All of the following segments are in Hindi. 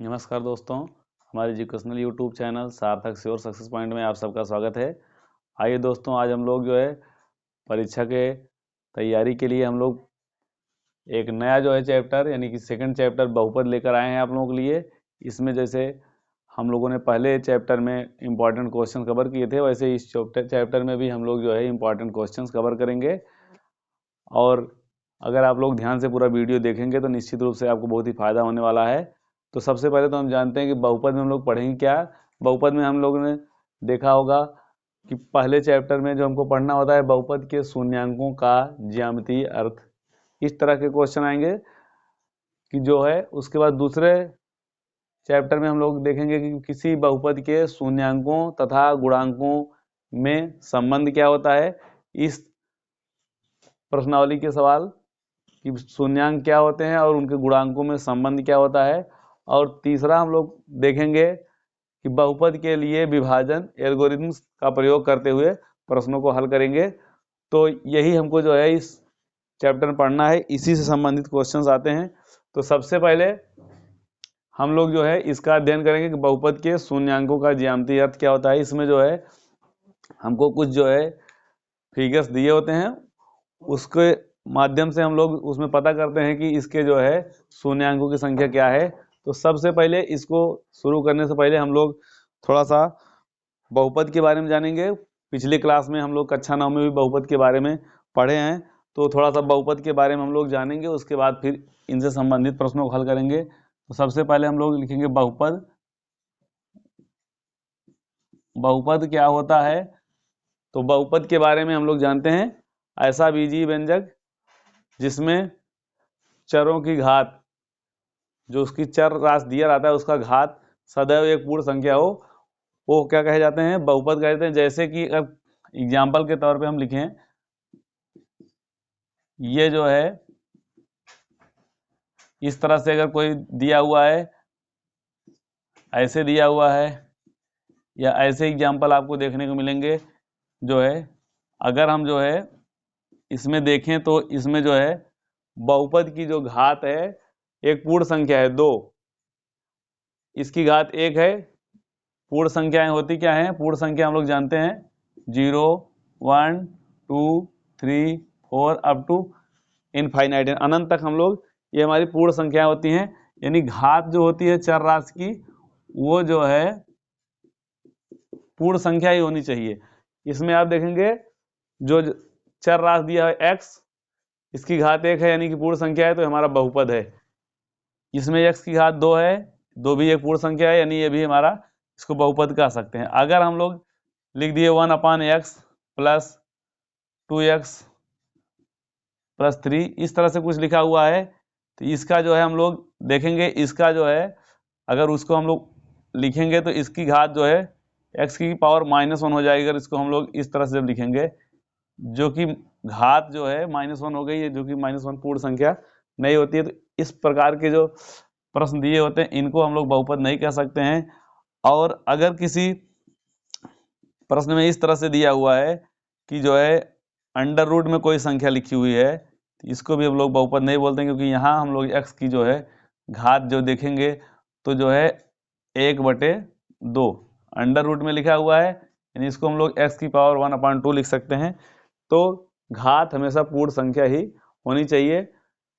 नमस्कार दोस्तों, हमारे एजुकेशनल यूट्यूब चैनल सार्थक श्योर सक्सेस पॉइंट में आप सबका स्वागत है। आइए दोस्तों, आज हम लोग परीक्षा के तैयारी के लिए हम लोग एक नया चैप्टर यानी कि सेकंड चैप्टर बहुपद लेकर आए हैं आप लोगों के लिए। इसमें जैसे हम लोगों ने पहले चैप्टर में इम्पॉर्टेंट क्वेश्चन कवर किए थे, वैसे इस चैप्टर में भी हम लोग इम्पॉर्टेंट क्वेश्चन कवर करेंगे। और अगर आप लोग ध्यान से पूरा वीडियो देखेंगे तो निश्चित रूप से आपको बहुत ही फायदा होने वाला है। तो सबसे पहले तो हम जानते हैं कि बहुपद में हम लोग पढ़ेंगे क्या। बहुपद में हम लोगों ने देखा होगा कि पहले चैप्टर में जो हमको पढ़ना होता है बहुपद के शून्यांकों का ज्यामितीय अर्थ, इस तरह के क्वेश्चन आएंगे कि उसके बाद दूसरे चैप्टर में हम लोग देखेंगे कि किसी बहुपद के शून्यांकों तथा गुणांकों में संबंध क्या होता है। इस प्रश्नावली के सवाल कि शून्यांक क्या होते हैं और उनके गुणांकों में संबंध क्या होता है। और तीसरा हम लोग देखेंगे कि बहुपद के लिए विभाजन एल्गोरिथम्स का प्रयोग करते हुए प्रश्नों को हल करेंगे। तो यही हमको इस चैप्टर में पढ़ना है, इसी से संबंधित क्वेश्चंस आते हैं। तो सबसे पहले हम लोग इसका अध्ययन करेंगे कि बहुपद के शून्यांकों का ज्यामितीय अर्थ क्या होता है। इसमें हमको कुछ फिगर्स दिए होते हैं, उसके माध्यम से हम लोग उसमें पता करते हैं कि इसके शून्यांकों की संख्या क्या है। तो सबसे पहले इसको शुरू करने से पहले हम लोग थोड़ा सा बहुपद के बारे में जानेंगे। पिछली क्लास में हम लोग कक्षा 9 में भी बहुपद के बारे में पढ़े हैं, तो थोड़ा सा बहुपद के बारे में हम लोग जानेंगे, उसके बाद फिर इनसे संबंधित प्रश्नों को हल करेंगे। तो सबसे पहले हम लोग लिखेंगे बहुपद। बहुपद क्या होता है? तो बहुपद के बारे में हम लोग जानते हैं, ऐसा बीजीय व्यंजक जिसमें चरों की घात, जो उसकी चर राशि दिया रहता है उसका घात सदैव एक पूर्ण संख्या हो, वो क्या कहे जाते हैं? बहुपद कहते हैं। जैसे कि अगर एग्जाम्पल के तौर पे हम लिखें, ये इस तरह से अगर कोई दिया हुआ है, ऐसे दिया हुआ है, या ऐसे एग्जाम्पल आपको देखने को मिलेंगे। अगर हम इसमें देखें तो इसमें बहुपद की जो घात है एक पूर्ण संख्या है 2, इसकी घात 1 है। पूर्ण संख्याएं होती क्या हैं? पूर्ण संख्या हम लोग जानते हैं 0, 1, 2, 3, 4 अप टू इनफाइनाइट, अनंत तक हम लोग, ये हमारी पूर्ण संख्या होती हैं। यानी घात जो होती है चर राशि की, वो पूर्ण संख्या ही होनी चाहिए। इसमें आप देखेंगे जो चर राशि दिया है x, इसकी घात 1 है यानी कि पूर्ण संख्या है, तो हमारा बहुपद है। इसमें x की घात 2 है, 2 भी एक पूर्ण संख्या है, यानी ये भी हमारा, इसको बहुपद कह सकते हैं। अगर हम लोग लिख दिए 1/x प्लस 2x प्लस 3, इस तरह से कुछ लिखा हुआ है, तो इसका हम लोग देखेंगे, इसका अगर उसको हम लोग लिखेंगे तो इसकी घात x की पावर -1 हो जाएगी। अगर इसको हम लोग इस तरह से जब लिखेंगे, जो कि घात -1 हो गई है, जो कि -1 पूर्ण संख्या नहीं होती है। तो इस प्रकार के जो प्रश्न दिए होते हैं इनको हम लोग बहुपद नहीं कह सकते हैं। और अगर किसी प्रश्न में इस तरह से दिया हुआ है कि अंडर रूट में कोई संख्या लिखी हुई है, तो इसको भी हम लोग बहुपद नहीं बोलते हैं, क्योंकि यहाँ हम लोग x की घात देखेंगे तो 1/2 अंडर रूट में लिखा हुआ है, यानी इसको हम लोग x की पावर 1/2 लिख सकते हैं। तो घात हमेशा पूर्ण संख्या ही होनी चाहिए।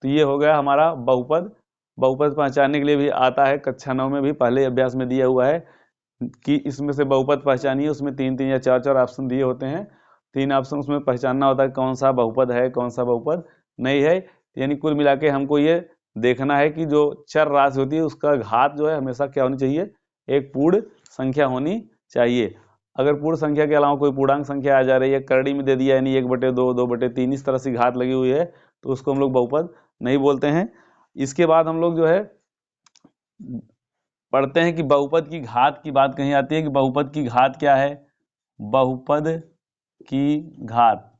तो ये हो गया हमारा बहुपद। बहुपद पहचानने के लिए भी आता है, कक्षा 9 में भी पहले अभ्यास में दिया हुआ है कि इसमें से बहुपद पहचानिए। उसमें 3-3 या 4-4 ऑप्शन दिए होते हैं, 3 ऑप्शन उसमें पहचानना होता है कौन सा बहुपद है, कौन सा बहुपद नहीं है। यानी कुल मिला के हमको ये देखना है कि जो चर राशि होती है उसका घात हमेशा क्या होनी चाहिए? एक पूर्ण संख्या होनी चाहिए। अगर पूर्ण संख्या के अलावा कोई पूर्णांक संख्या आ जा रही है, करड़ी में दे दिया, यानी 1/2, 2/3, इस तरह से घात लगी हुई है, तो उसको हम लोग बहुपद नहीं बोलते हैं। इसके बाद हम लोग पढ़ते हैं कि बहुपद की घात की बात कहीं आती है कि बहुपद की घात क्या है। बहुपद की घात,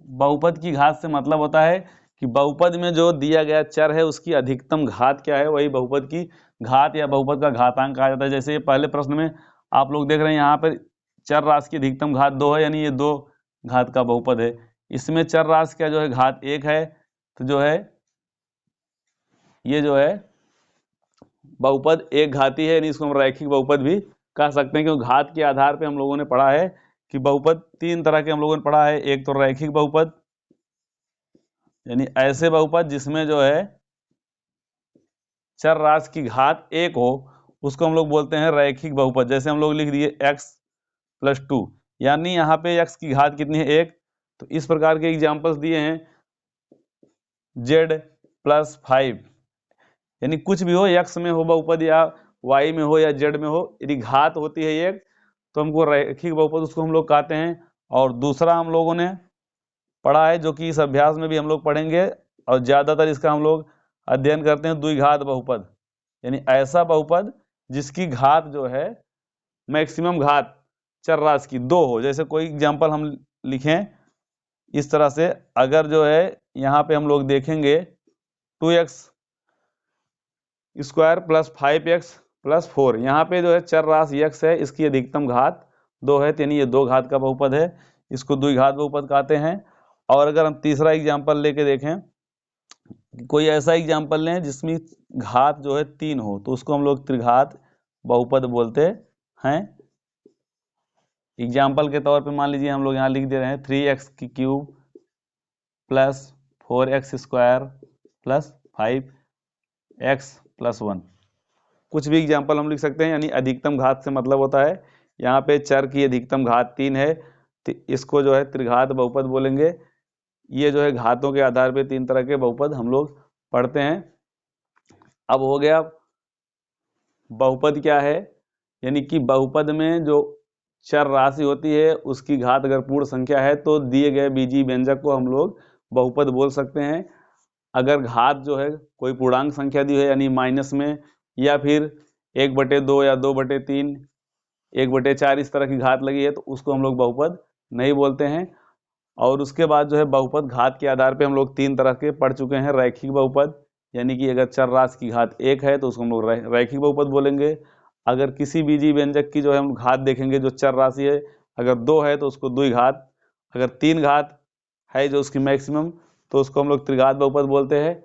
बहुपद की घात से मतलब होता है कि बहुपद में जो दिया गया चर है उसकी अधिकतम घात क्या है, वही बहुपद की घात या बहुपद का घातांक कहा जाता है। जैसे पहले प्रश्न में आप लोग देख रहे हैं, यहाँ पर चर राशि की अधिकतम घात 2 है, यानी ये 2 घात का बहुपद है। इसमें चर राशि का घात 1 है, तो ये बहुपद एक घाती है, यानी इसको हम रैखिक बहुपद भी कह सकते हैं, क्योंकि घात के आधार पे हम लोगों ने पढ़ा है कि बहुपद तीन तरह के हम लोगों ने पढ़ा है। एक तो रैखिक बहुपद, यानी ऐसे बहुपद जिसमें जो है चर राशि की घात एक हो, उसको हम लोग बोलते हैं रैखिक बहुपद। जैसे हम लोग लिख दिए x+2, यानी यहाँ पे x की घात कितनी है, एक। तो इस प्रकार के एग्जाम्पल्स दिए हैं z+5, यानी कुछ भी हो, x में हो बहुपद या y में हो या z में हो, यदि घात होती है एक तो हमको रैखिक बहुपद उसको हम लोग कहते हैं। और दूसरा हम लोगों ने पढ़ा है, जो कि इस अभ्यास में भी हम लोग पढ़ेंगे और ज्यादातर इसका हम लोग अध्ययन करते हैं, द्विघात बहुपद, यानी ऐसा बहुपद जिसकी घात जो है मैक्सिमम घात चर राशि की दो हो। जैसे कोई एग्जांपल हम लिखें इस तरह से, अगर जो है यहाँ पे हम लोग देखेंगे 2x स्क्वायर प्लस 5x+4, यहाँ पे जो है चर राशि x है, इसकी अधिकतम घात 2 है, यानी ये दो घात का बहुपद है, इसको द्विघात बहुपद कहते हैं। और अगर हम तीसरा एग्जांपल लेके देखें, कोई ऐसा एग्जांपल लें जिसमें घात जो है 3 हो, तो उसको हम लोग त्रिघात बहुपद बोलते हैं। एग्जाम्पल के तौर पे मान लीजिए हम लोग यहाँ लिख दे रहे हैं 3x³ plus 4x² plus 5x+1, कुछ भी एग्जाम्पल हम लिख सकते हैं। यानी अधिकतम घात से मतलब होता है यहाँ पे चर की अधिकतम घात 3 है, तो इसको जो है त्रिघात बहुपद बोलेंगे। ये जो है घातों के आधार पे तीन तरह के बहुपद हम लोग पढ़ते हैं। अब हो गया बहुपद क्या है, यानी कि बहुपद में जो चर राशि होती है उसकी घात अगर पूर्ण संख्या है तो दिए गए बीजीय व्यंजक को हम लोग बहुपद बोल सकते हैं। अगर घात जो है कोई पूर्णांक संख्या दी है, यानी माइनस में, या फिर 1/2 या 2/3, 1/4 इस तरह की घात लगी है, तो उसको हम लोग बहुपद नहीं बोलते हैं। और उसके बाद जो है बहुपद घात के आधार पे हम लोग तीन तरह के पढ़ चुके हैं। रैखिक बहुपद, यानी कि अगर चर राशि की घात एक है तो उसको हम लोग रैखिक बहुपद बोलेंगे। अगर किसी बीजीय व्यंजक की जो है हम घात देखेंगे, जो चर राशि है, अगर 2 है तो उसको द्विघात, अगर 3 घात है जो उसकी मैक्सिमम, तो उसको हम लोग त्रिघात बहुपद बोलते हैं।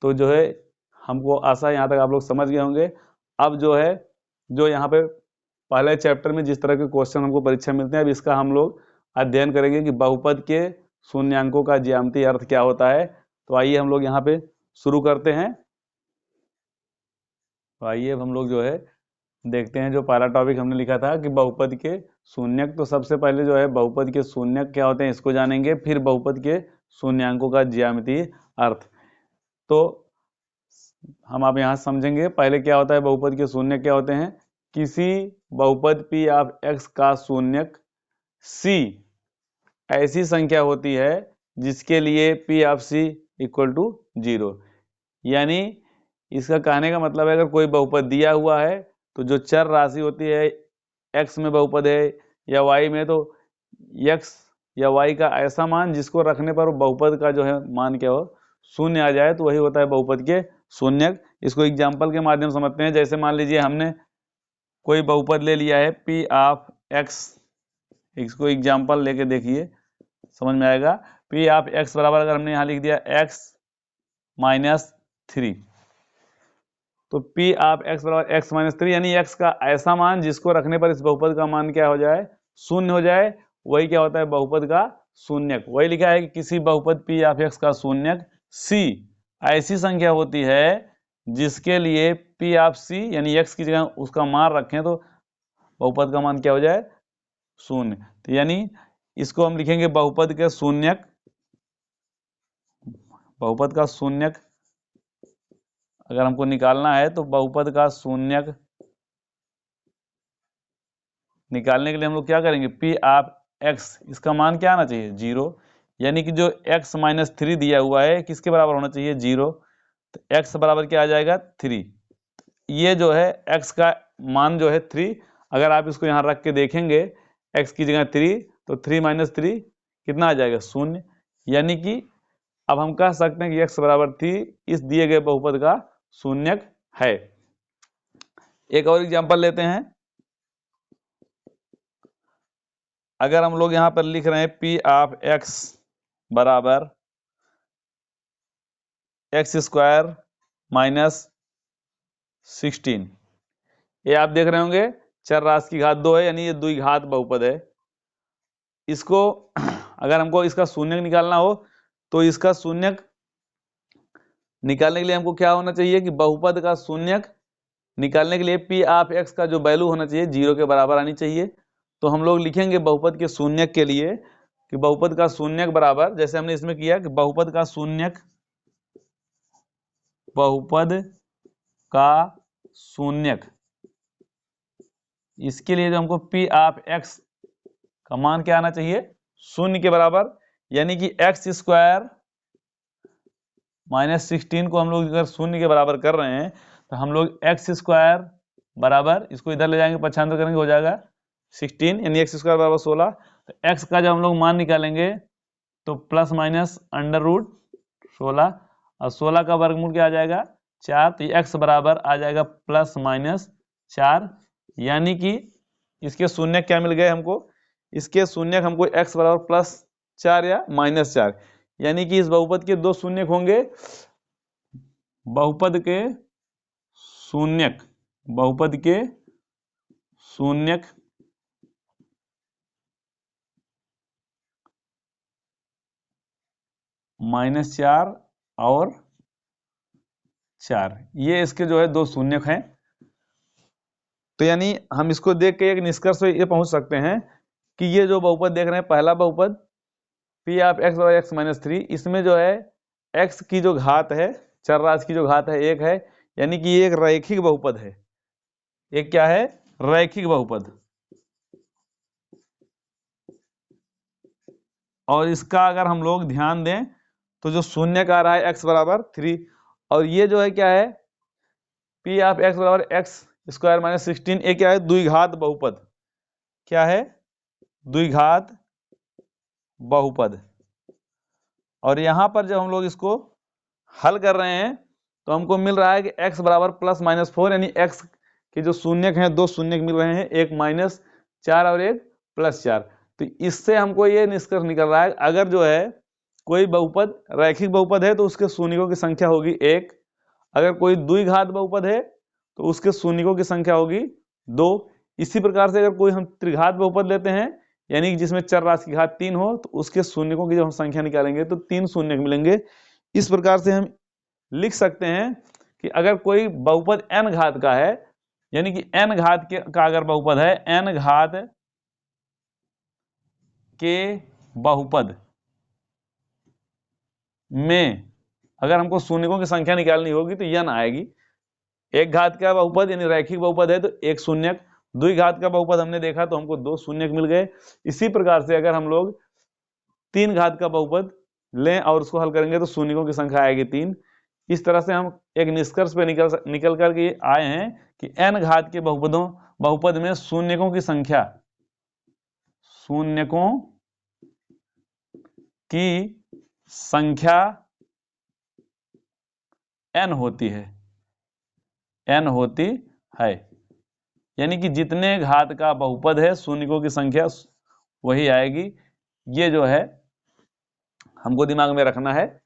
तो जो है हमको आशा है यहाँ तक आप लोग समझ गए होंगे। अब जो है जो यहाँ पे पहले चैप्टर में जिस तरह के क्वेश्चन हमको परीक्षा मिलते हैं, अब इसका हम लोग अध्ययन करेंगे कि बहुपद के शून्यांकों का ज्यामितीय अर्थ क्या होता है। तो आइए हम लोग यहाँ पे शुरू करते हैं। तो आइए अब हम लोग जो है देखते हैं, जो पहला टॉपिक हमने लिखा था कि बहुपद के शून्यक। तो सबसे पहले जो है बहुपद के शून्यक क्या होते हैं इसको जानेंगे, फिर बहुपद के शून्यांकों का ज्यामितीय अर्थ। तो हम आप यहाँ समझेंगे पहले क्या होता है बहुपद के शून्यक क्या होते हैं। किसी बहुपद p ऑफ x का शून्यक c ऐसी संख्या होती है जिसके लिए p of c equal to 0। यानी इसका कहने का मतलब है, अगर कोई बहुपद दिया हुआ है तो जो चर राशि होती है x में बहुपद है या y में, तो x या y का ऐसा मान जिसको रखने पर बहुपद का जो है मान क्या हो, शून्य आ जाए, तो वही होता है बहुपद के शून्यक। इसको एग्जाम्पल के माध्यम से समझते हैं। जैसे मान लीजिए हमने कोई बहुपद ले लिया है p ऑफ x, इसको एग्जाम्पल लेके देखिए समझ में आएगा। p ऑफ x बराबर, अगर हमने यहाँ लिख दिया x-3, तो p ऑफ x बराबर x-3, यानी x का ऐसा मान जिसको रखने पर इस बहुपद का मान क्या हो जाए, शून्य हो जाए, वही क्या होता है बहुपद का शून्यक। वही लिखा है कि किसी बहुपद p ऑफ x का शून्यक c ऐसी संख्या होती है जिसके लिए p ऑफ c, यानी x की जगह उसका मान रखें तो बहुपद का मान क्या हो जाए, शून्य। तो यानी इसको हम लिखेंगे बहुपद के शून्यक। बहुपद का शून्यक अगर हमको निकालना है तो बहुपद का शून्यक निकालने के लिए हम लोग क्या करेंगे, p ऑफ x, इसका मान क्या आना चाहिए, 0। यानी कि जो x-3 दिया हुआ है किसके बराबर होना चाहिए, 0। तो x बराबर क्या आ जाएगा, 3। ये जो है x का मान जो है 3, अगर आप इसको यहाँ रख के देखेंगे x की जगह 3, तो 3-3 कितना आ जाएगा, शून्य। यानी कि अब हम कह सकते हैं कि x बराबर 3 इस दिए गए बहुपद का शून्यक है। एक और एग्जांपल लेते हैं। अगर हम लोग यहाँ पर लिख रहे हैं p ऑफ x बराबर x² माइनस 16। ये आप देख रहे होंगे चर राशि की घात 2 है, यानी ये द्विघात बहुपद है। इसको अगर हमको इसका शून्यक निकालना हो तो इसका शून्यक निकालने के लिए हमको क्या होना चाहिए कि बहुपद का शून्यक निकालने के लिए पी ऑफ एक्स का जो वैल्यू होना चाहिए 0 के बराबर आनी चाहिए। तो हम लोग लिखेंगे बहुपद के शून्यक के लिए कि बहुपद का शून्यक बराबर, जैसे हमने इसमें किया कि बहुपद का शून्यक, बहुपद का शून्यक, इसके लिए जो हमको पी ऑफ एक्स का मान क्या आना चाहिए, 0 के बराबर, यानी कि एक्स स्क्वायर माइनस 16 को हम लोग अगर 0 के बराबर कर रहे हैं तो हम लोग एक्स स्क्वायर बराबर, इसको इधर ले जाएंगे पक्षांतर करेंगे, हो जाएगा 16, यानी एक्स स्क्वायर बराबर 16। तो एक्स का जब हम लोग मान निकालेंगे तो प्लस माइनस अंडर रूट 16, और 16 का वर्गमूल क्या आ जाएगा 4, तो एक्स बराबर आ जाएगा प्लस माइनस 4, यानी कि इसके शून्यक क्या मिल गए हमको, इसके शून्यक हमको एक्स बराबर प्लस 4 या माइनस 4, यानी कि इस बहुपद के दो शून्यक होंगे, बहुपद के शून्यक, बहुपद के शून्यक -4 और 4, ये इसके जो है दो शून्यक हैं। तो यानी हम इसको देख के एक निष्कर्ष पे ये पहुंच सकते हैं कि ये जो बहुपद देख रहे हैं, पहला बहुपद पी ऑफ एक्स बराबर एक्स माइनस 3, इसमें जो है एक्स की जो घात है, चर राशि की जो घात है 1 है, यानी कि ये एक रैखिक बहुपद है। एक क्या है, रैखिक बहुपद। और इसका अगर हम लोग ध्यान दें तो जो शून्य का आ रहा है एक्स बराबर 3, और ये जो है क्या है पी ऑफ एक्स बराबर एक्स स्क्वायर माइनस 16, ये क्या है द्विघात बहुपद। क्या है, द्विघात बहुपद। और यहां पर जब हम लोग इसको हल कर रहे हैं तो हमको मिल रहा है कि x बराबर प्लस माइनस 4, यानी x के जो शून्यक हैं दो शून्यक मिल रहे हैं, एक -4 और एक +4। तो इससे हमको ये निष्कर्ष निकल रहा है अगर जो है कोई बहुपद रैखिक बहुपद है तो उसके शून्यकों की संख्या होगी 1, अगर कोई द्विघात बहुपद है तो उसके शून्यकों की संख्या होगी 2। इसी प्रकार से अगर कोई हम त्रिघात बहुपद लेते हैं, यानी कि जिसमें चर राशि की घात 3 हो, तो उसके शून्यकों की जब हम संख्या निकालेंगे तो 3 शून्यक मिलेंगे। इस प्रकार से हम लिख सकते हैं कि अगर कोई बहुपद n घात का है, यानी कि n घात का अगर बहुपद है, n घात के बहुपद में अगर हमको शून्यकों की संख्या निकालनी होगी तो n आएगी। एक घात का बहुपद यानी रैखिक बहुपद है तो एक शून्यक, द्विघात का बहुपद हमने देखा तो हमको दो शून्यक मिल गए। इसी प्रकार से अगर हम लोग 3 घात का बहुपद लें और उसको हल करेंगे तो शून्यकों की संख्या आएगी 3। इस तरह से हम एक निष्कर्ष पे निकल करके आए हैं कि n घात के बहुपद में शून्यकों की संख्या, शून्यकों की संख्या n होती है, n होती है, यानी कि जितने घात का बहुपद है शून्यकों की संख्या वही आएगी। ये जो है हमको दिमाग में रखना है,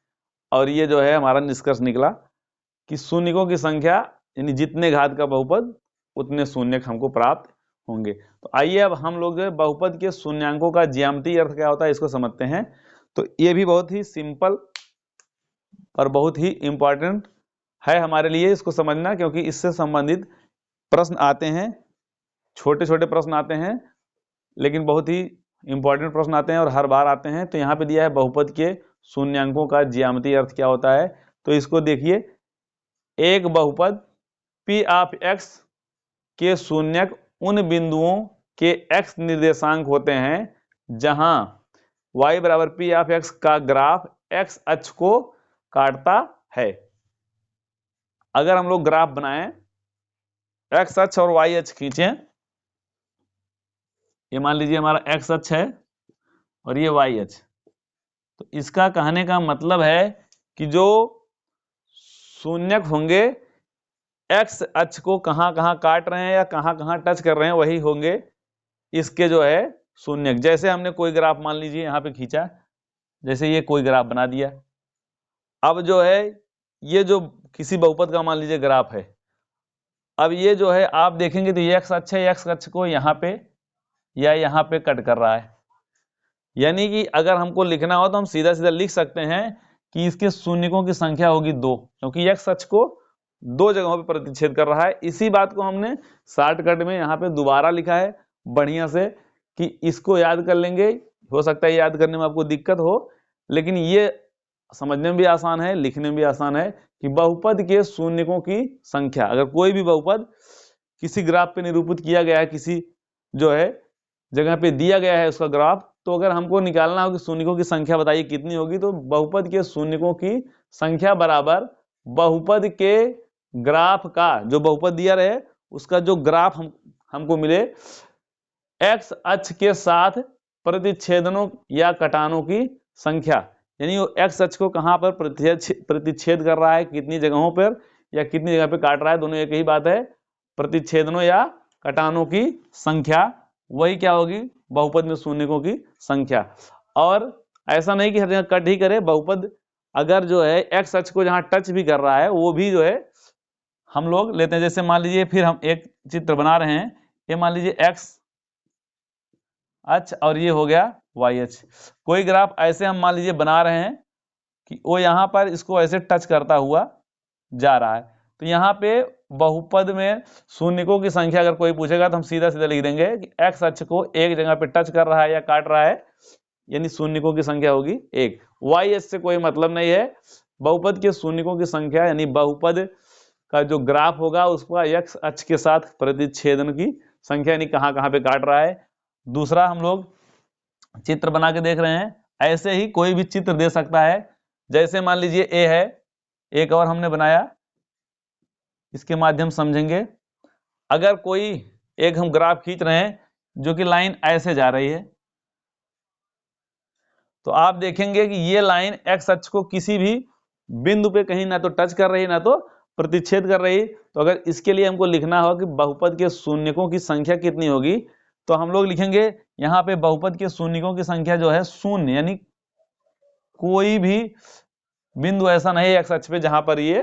और ये जो है हमारा निष्कर्ष निकला कि शून्यकों की संख्या यानी जितने घात का बहुपद उतने शून्यक हमको प्राप्त होंगे। तो आइए अब हम लोग जो है बहुपद के शून्यांकों का ज्यामितीय अर्थ क्या होता है इसको समझते हैं। तो ये भी बहुत ही सिंपल और बहुत ही इंपॉर्टेंट है हमारे लिए इसको समझना, क्योंकि इससे संबंधित प्रश्न आते हैं, छोटे छोटे प्रश्न आते हैं लेकिन बहुत ही इंपॉर्टेंट प्रश्न आते हैं और हर बार आते हैं। तो यहाँ पे दिया है बहुपद के शून्यांकों का ज्यामितीय अर्थ क्या होता है। तो इसको देखिए, एक बहुपद P ऑफ x के शून्यक उन बिंदुओं के x निर्देशांक होते हैं जहां y बराबर P ऑफ x का ग्राफ x अक्ष को काटता है। अगर हम लोग ग्राफ बनाएं, x अक्ष और y अक्ष खींचें, ये मान लीजिए हमारा x अक्ष है और ये y अक्ष, तो इसका कहने का मतलब है कि जो शून्यक होंगे x अक्ष को कहां कहां काट रहे हैं या कहां कहां टच कर रहे हैं वही होंगे इसके जो है शून्यक। जैसे हमने कोई ग्राफ मान लीजिए यहां पे खींचा, जैसे ये कोई ग्राफ बना दिया, अब जो है ये जो किसी बहुपद का मान लीजिए ग्राफ है, अब ये जो है आप देखेंगे तो ये एक्स अक्ष है, एक्स अक्ष को यहाँ पे या यहाँ पे कट कर रहा है। यानी कि अगर हमको लिखना हो तो हम सीधा सीधा लिख सकते हैं कि इसके शून्यकों की संख्या होगी 2, क्योंकि एक्स अक्ष को 2 जगहों पे प्रतिच्छेद कर रहा है। इसी बात को हमने शॉर्टकट में यहाँ पे दोबारा लिखा है बढ़िया से कि इसको याद कर लेंगे। हो सकता है याद करने में आपको दिक्कत हो, लेकिन ये समझने में भी आसान है, लिखने में भी आसान है कि बहुपद के शून्यकों की संख्या, अगर कोई भी बहुपद किसी ग्राफ पे निरूपित किया गया है, किसी जो है जगह पे दिया गया है उसका ग्राफ, तो अगर हमको निकालना हो कि शून्यकों की संख्या बताइए कितनी होगी, तो बहुपद के शून्यकों की संख्या बराबर बहुपद के ग्राफ का, जो बहुपद दिया रहे उसका जो ग्राफ हमको मिले, एक्स अक्ष के साथ प्रतिच्छेदनों या कटानों की संख्या। यानी वो एक्स अक्ष को कहां पर प्रतिच्छेद कर रहा है, कितनी जगहों पर या कितनी जगह पे काट रहा है, दोनों एक ही बात है। प्रतिच्छेदनों या कटानों की संख्या वही क्या होगी, बहुपद में शून्यकों की संख्या। और ऐसा नहीं कि हर जगह कट ही करे, बहुपद अगर जो है एक्स अक्ष को जहां टच भी कर रहा है वो भी जो है हम लोग लेते हैं। जैसे मान लीजिए फिर हम एक चित्र बना रहे हैं, ये मान लीजिए एक्स अक्ष और ये हो गया वाई अक्ष। कोई ग्राफ ऐसे हम मान लीजिए बना रहे हैं कि वो यहां पर इसको ऐसे टच करता हुआ जा रहा है, तो यहाँ पे बहुपद में शून्यकों की संख्या अगर कोई पूछेगा तो हम सीधा सीधा लिख देंगे कि एक्स अक्ष को एक जगह पे टच कर रहा है या काट रहा है, यानी शून्यकों की संख्या होगी 1। वाई अक्ष से कोई मतलब नहीं है, बहुपद के शून्यकों की संख्या यानी बहुपद का जो ग्राफ होगा उसका एक्स अक्ष के साथ प्रतिच्छेदन की संख्या, यानी कहां कहां पे काट रहा है। दूसरा हम लोग चित्र बना के देख रहे हैं, ऐसे ही कोई भी चित्र दे सकता है। जैसे मान लीजिए ए है, एक और हमने बनाया, इसके माध्यम समझेंगे। अगर कोई एक हम ग्राफ खींच रहे हैं जो कि लाइन ऐसे जा रही है, तो आप देखेंगे कि ये लाइन एक्स अक्ष को किसी भी बिंदु पे कहीं ना तो टच कर रही है ना तो प्रतिच्छेद कर रही। तो अगर इसके लिए हमको लिखना हो कि बहुपद के शून्यकों की संख्या कितनी होगी, तो हम लोग लिखेंगे यहाँ पे बहुपद के शून्यकों की संख्या जो है शून्य, यानी कोई भी बिंदु ऐसा नहीं है एक्स अक्ष पे जहां पर ये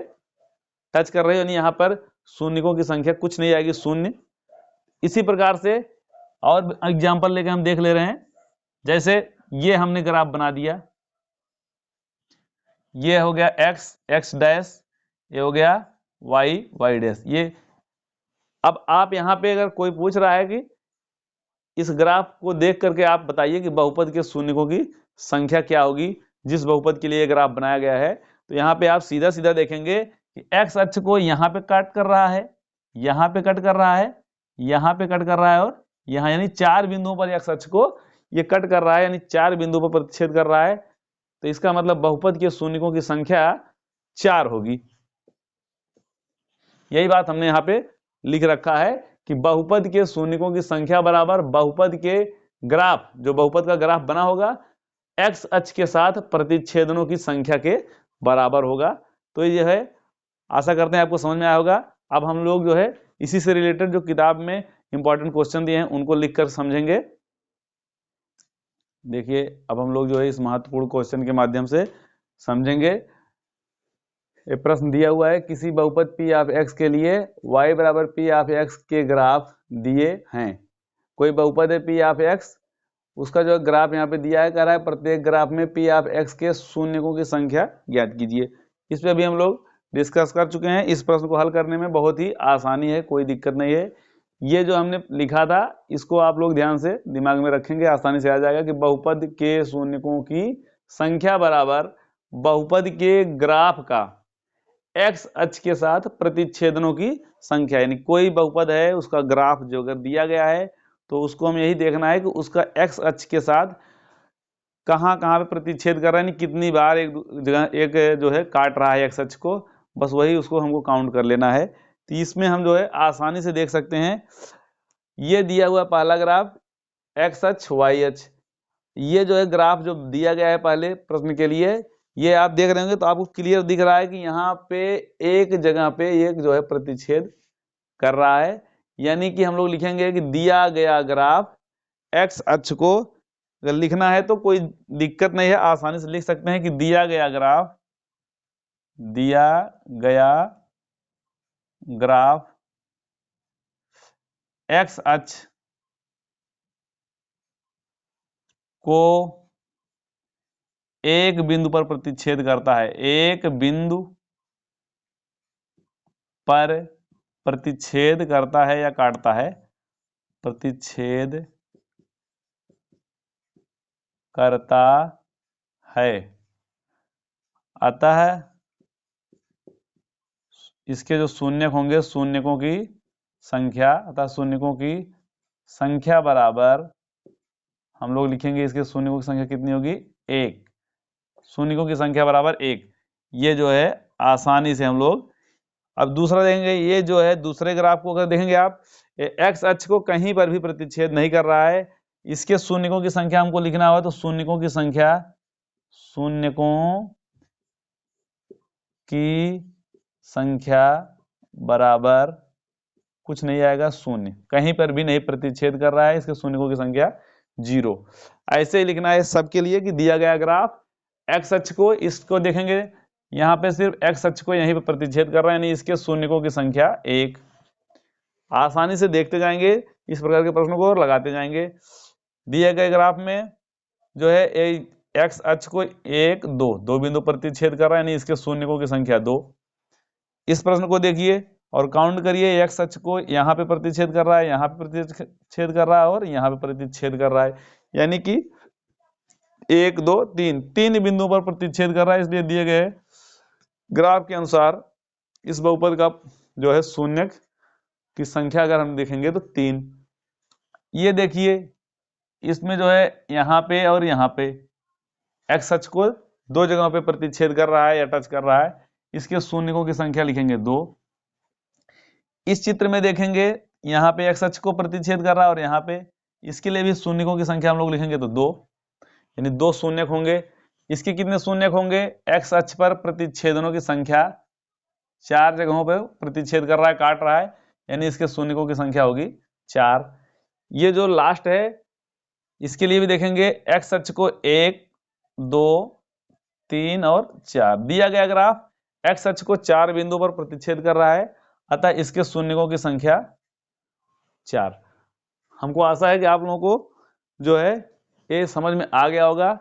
टच कर रही है, यानी यहाँ पर शून्यकों की संख्या कुछ नहीं आएगी, शून्य। इसी प्रकार से और एग्जांपल लेके हम देख ले रहे हैं। जैसे ये हमने ग्राफ बना दिया, ये हो गया एक्स एक्स डैश, ये हो गया वाई वाई डैश। ये अब आप यहाँ पे अगर कोई पूछ रहा है कि इस ग्राफ को देख करके आप बताइए कि बहुपद के शून्यकों की संख्या क्या होगी जिस बहुपद के लिए ग्राफ बनाया गया है, तो यहाँ पे आप सीधा सीधा देखेंगे कि एक्स अक्ष को यहाँ पे कट कर रहा है, यहाँ पे कट कर रहा है, यहाँ पे कट कर रहा है और यहाँ, यानी 4 बिंदुओं पर एक्स अक्ष को ये कट कर रहा है, यानी 4 बिंदुओं पर प्रतिच्छेद कर रहा है। तो इसका मतलब बहुपद के शून्यकों की संख्या 4 होगी। यही बात हमने यहाँ पे लिख रखा है कि बहुपद के शून्यकों की संख्या बराबर बहुपद के ग्राफ, जो बहुपद का ग्राफ बना होगा, एक्स अक्ष के साथ प्रतिच्छेदनों की संख्या के बराबर होगा। तो ये है, आशा करते हैं आपको समझ में आया होगा। अब हम लोग जो है इसी से रिलेटेड जो किताब में इंपॉर्टेंट क्वेश्चन दिए हैं उनको लिखकर समझेंगे। देखिए अब हम लोग जो है इस महत्वपूर्ण क्वेश्चन के माध्यम से समझेंगे। एक प्रश्न दिया हुआ है, किसी बहुपद p ऑफ x के लिए y बराबर p ऑफ x के ग्राफ दिए हैं। कोई बहुपद है p ऑफ x, उसका जो ग्राफ यहाँ पे दिया है, कह रहा है प्रत्येक ग्राफ में p ऑफ x के शून्यकों की संख्या ज्ञात कीजिए। इस पे अभी हम लोग डिस्कस कर चुके हैं। इस प्रश्न को हल करने में बहुत ही आसानी है, कोई दिक्कत नहीं है। ये जो हमने लिखा था इसको आप लोग ध्यान से दिमाग में रखेंगे, आसानी से आ जाएगा कि बहुपद के शून्यकों की संख्या बराबर बहुपद के ग्राफ का एक्स अक्ष के साथ प्रतिच्छेदनों की संख्या। यानी कोई बहुपद है उसका ग्राफ जो अगर दिया गया है तो उसको हम यही देखना है कि उसका एक्स अक्ष के साथ कहाँ कहाँ पे प्रतिच्छेद कर रहा है, यानी कितनी बार एक जगह एक जो है काट रहा है एक्स अक्ष को, बस वही उसको हमको काउंट कर लेना है। तो इसमें हम जो है आसानी से देख सकते हैं, ये दिया हुआ पहला ग्राफ एक्स अक्ष वाई अक्ष, ये जो है ग्राफ जो दिया गया है पहले प्रश्न के लिए, ये आप देख रहे होंगे तो आपको क्लियर दिख रहा है कि यहाँ पे एक जगह पे एक जो है प्रतिच्छेद कर रहा है। यानी कि हम लोग लिखेंगे कि दिया गया ग्राफ एक्स अक्ष को, अगर लिखना है तो कोई दिक्कत नहीं है, आसानी से लिख सकते हैं कि दिया गया ग्राफ, दिया गया ग्राफ एक्स अक्ष को एक बिंदु पर प्रतिच्छेद करता है, एक बिंदु पर प्रतिच्छेद करता है या काटता है, प्रतिच्छेद करता है, अतः इसके जो शून्यक होंगे, शून्यकों की संख्या, अतः शून्यकों की संख्या बराबर, हम लोग लिखेंगे इसके शून्यकों की संख्या कितनी होगी, एक। शून्यकों की संख्या बराबर एक। ये जो है आसानी से हम लोग, अब दूसरा देखेंगे, ये जो है दूसरे ग्राफ को अगर देखेंगे आप, एक्स अक्ष को कहीं पर भी प्रतिच्छेद नहीं कर रहा है, इसके शून्यकों की संख्या हमको लिखना हो तो शून्यकों की संख्या, शून्यकों की संख्या बराबर कुछ नहीं आएगा, शून्य, कहीं पर भी नहीं प्रतिच्छेद कर रहा है, इसके शून्यकों की संख्या 0। ऐसे ही लिखना है सबके लिए कि दिया गया ग्राफ एक्स अक्ष को, इसको देखेंगे यहाँ पे सिर्फ एक्स अक्ष को यहीं पे प्रतिच्छेद कर रहा है, यानी इसके शून्यकों की संख्या 1। आसानी से देखते जाएंगे इस प्रकार के प्रश्नों को और लगाते जाएंगे। दिए गए ग्राफ में जो है एक्स अक्ष को 1 2 दो बिंदु प्रतिच्छेद कर रहा है, यानी इसके शून्यकों की संख्या 2। इस प्रश्न को देखिए और काउंट करिए, एक्स अक्ष को यहाँ पे प्रतिच्छेद कर रहा है, यहाँ पे प्रतिच्छेद कर रहा है और यहाँ पे प्रतिच्छेद कर रहा है, यानी कि 1 2 3 तीन बिंदुओं पर प्रतिच्छेद कर रहा है। इसलिए दिए गए ग्राफ के अनुसार इस बहुपद का जो है शून्यक की संख्या अगर हम देखेंगे तो 3। ये देखिए इसमें जो है यहाँ पे और यहाँ पे एक्स अक्ष को दो जगहों पे प्रतिच्छेद कर रहा है या टच कर रहा है, इसके शून्यकों की संख्या लिखेंगे 2। इस चित्र में देखेंगे यहाँ पे एक्स अक्ष को प्रतिच्छेद कर रहा है और यहाँ पे, इसके लिए भी शून्यकों की संख्या हम लोग लिखेंगे तो 2, यानी 2 शून्यक होंगे। इसके कितने शून्यक होंगे, एक्स अक्ष पर प्रतिच्छेदनों की संख्या 4 जगहों पर प्रतिच्छेद कर रहा है, काट रहा है, यानी इसके शून्यकों की संख्या होगी 4। ये जो लास्ट है इसके लिए भी देखेंगे, एक्स अक्ष को 1 2 3 और 4, दिया गया ग्राफ एक्स अक्ष को 4 बिंदु पर प्रतिच्छेद कर रहा है, अतः इसके शून्यकों की संख्या 4। हमको आशा है कि आप लोगों को जो है ये समझ में आ गया होगा